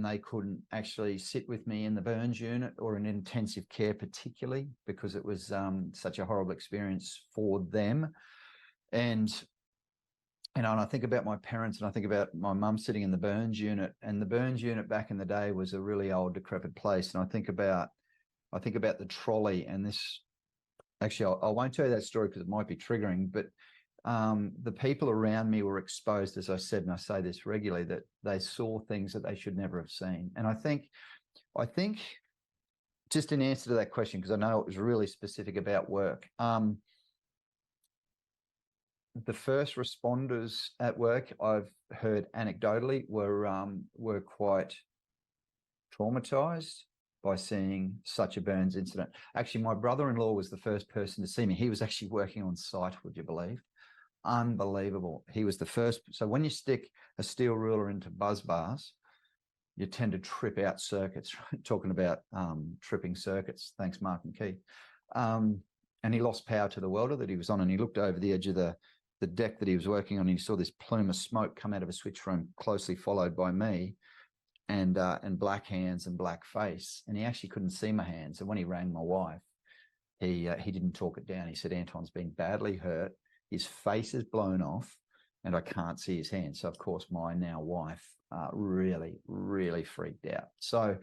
they couldn't actually sit with me in the burns unit or in intensive care, particularly because it was such a horrible experience for them. And I think about my parents, and I think about my mum sitting in the burns unit, and the burns unit back in the day was a really old, decrepit place. And I think about the trolley, and this. Actually, I won't tell you that story because it might be triggering, but. The people around me were exposed, as I said, and I say this regularly, that they saw things that they should never have seen. And I think just in answer to that question, because I know it was really specific about work, the first responders at work, I've heard anecdotally, were quite traumatized by seeing such a burns incident. Actually, my brother-in-law was the first person to see me. He was actually working on site, would you believe? Unbelievable. He was the first. So when you stick a steel ruler into buzz bars, you tend to trip out circuits. Talking about tripping circuits. Thanks, Mark and Keith. And he lost power to the welder that he was on, and he looked over the edge of the the deck that he was working on. And you saw this plume of smoke come out of a switch room, closely followed by me, and black hands and black face. And he actually couldn't see my hands. And when he rang my wife, he didn't talk it down. He said, Anton's been badly hurt. His face is blown off, and I can't see his hands. So, of course, my now wife really, really freaked out. So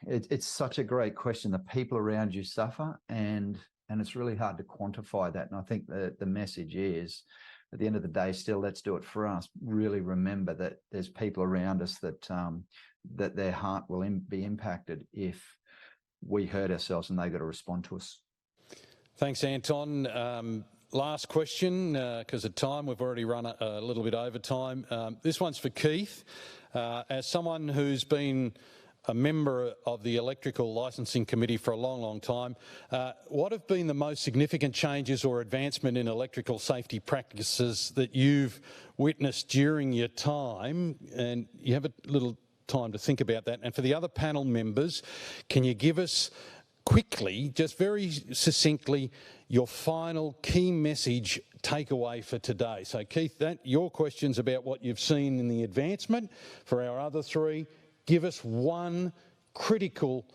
it's such a great question. The people around you suffer, and it's really hard to quantify that. And I think the message is, at the end of the day, still, let's do it for us. Really remember that there's people around us that that their heart will be impacted if we hurt ourselves, and they got to respond to us. Thanks, Anton. Last question, because of time, we've already run a little bit over time. This one's for Keith. As someone who's been a member of the Electrical Licensing Committee for a long, long time, what have been the most significant changes or advancement in electrical safety practices that you've witnessed during your time? And you have a little time to think about that. And for the other panel members, can you give us quickly, just very succinctly, your final key message takeaway for today? So Keith, your questions about what you've seen in the advancement. For our other three, give us one critical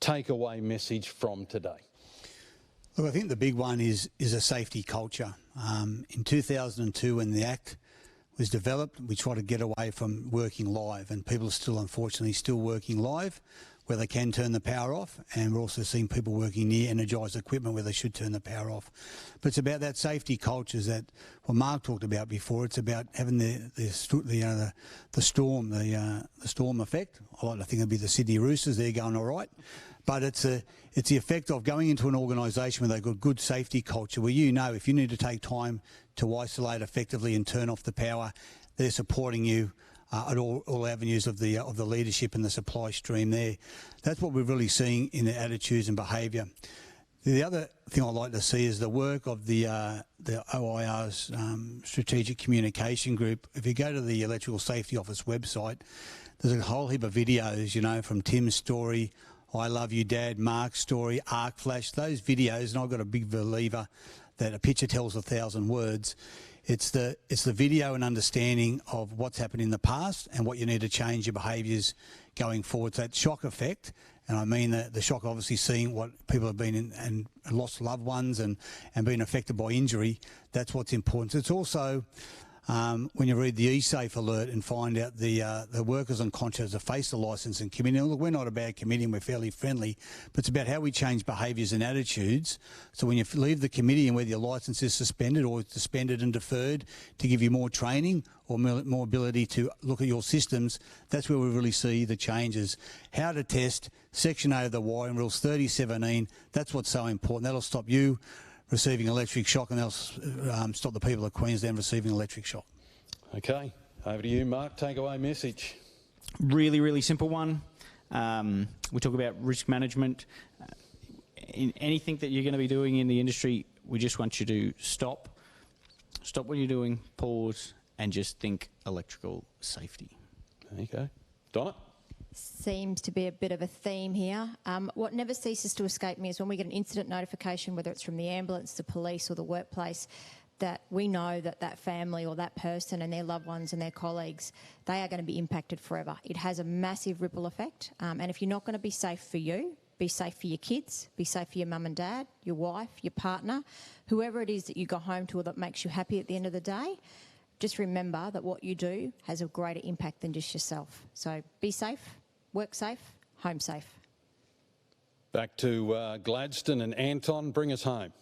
takeaway message from today. Look, I think the big one is a safety culture. In 2002, when the Act was developed, we tried to get away from working live, and people are still, unfortunately, still working live where they can turn the power off, and we're also seeing people working near energised equipment where they should turn the power off. But it's about that safety cultures that what Mark talked about before. It's about having the storm effect. I like to think it'd be the Sydney Roosters. They're going all right, but it's the effect of going into an organisation where they've got good safety culture, where you know if you need to take time to isolate effectively and turn off the power, they're supporting you at all avenues of the leadership and the supply stream there. That's what we're really seeing in the attitudes and behaviour. The other thing I'd like to see is the work of the OIR's strategic communication group. If you go to the Electrical Safety Office website, there's a whole heap of videos, you know, from Tim's story, I Love You Dad, Mark's story, Arc Flash, those videos, and I've got a big believer that a picture tells 1,000 words. It's the video and understanding of what's happened in the past and what you need to change your behaviours going forward. So that shock effect, and I mean the shock, obviously seeing what people have been in and lost loved ones and been affected by injury, that's what's important. It's also when you read the eSafe alert and find out the workers and contractors that face the licensing committee. Now, look, we're not a bad committee and we're fairly friendly, but it's about how we change behaviours and attitudes. So when you leave the committee and whether your licence is suspended or suspended and deferred to give you more training or more ability to look at your systems, that's where we really see the changes. How to test, Section 8 of the wiring rules 3017, that's what's so important. That'll stop you receiving electric shock, and they'll stop the people of Queensland receiving electric shock. Okay, over to you, Mark. Takeaway message. Really, really simple one. We talk about risk management. In anything that you're going to be doing in the industry, we just want you to stop what you're doing, pause, and just think electrical safety. Okay. Donna? Seems to be a bit of a theme here. What never ceases to escape me is when we get an incident notification, whether it's from the ambulance, the police or the workplace, that we know that that family or that person and their loved ones and their colleagues, they are going to be impacted forever. It has a massive ripple effect. And if you're not going to be safe for you, be safe for your kids, be safe for your mum and dad, your wife, your partner, whoever it is that you go home to or that makes you happy at the end of the day, just remember that what you do has a greater impact than just yourself. So be safe, work safe, home safe. Back to Gladstone and Anton, bring us home.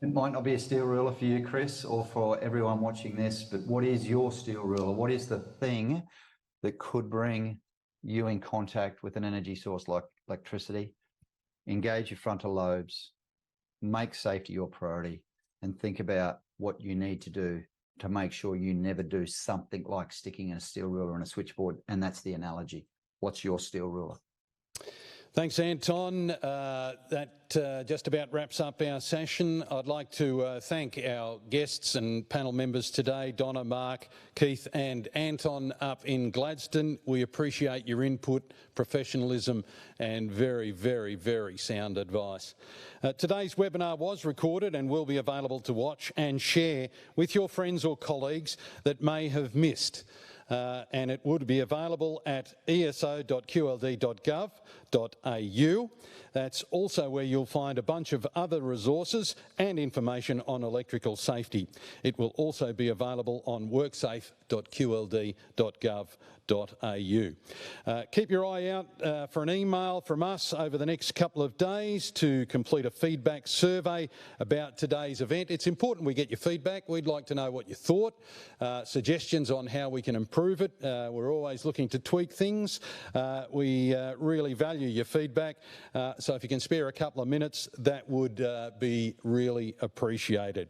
It might not be a steel ruler for you, Chris, or for everyone watching this, but what is your steel ruler? What is the thing that could bring you in contact with an energy source like electricity? Engage your frontal lobes, make safety your priority, and think about what you need to do to make sure you never do something like sticking a steel ruler on a switchboard. And that's the analogy. What's your steel ruler? Thanks, Anton. That just about wraps up our session. I'd like to thank our guests and panel members today, Donna, Mark, Keith and Anton up in Gladstone. We appreciate your input, professionalism and very, very, very sound advice. Today's webinar was recorded and will be available to watch and share with your friends or colleagues that may have missed. And it would be available at eso.qld.gov.au. That's also where you'll find a bunch of other resources and information on electrical safety. It will also be available on worksafe.qld.gov.au. Keep your eye out for an email from us over the next couple of days to complete a feedback survey about today's event. It's important we get your feedback. We'd like to know what you thought, suggestions on how we can improve it. We're always looking to tweak things. We really value your feedback. So if you can spare a couple of minutes, that would be really appreciated.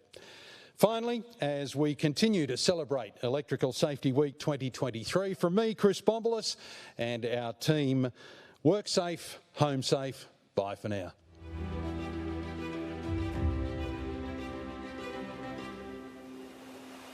Finally, as we continue to celebrate Electrical Safety Week 2023, from me, Chris Bombolas, and our team, work safe, home safe. Bye for now.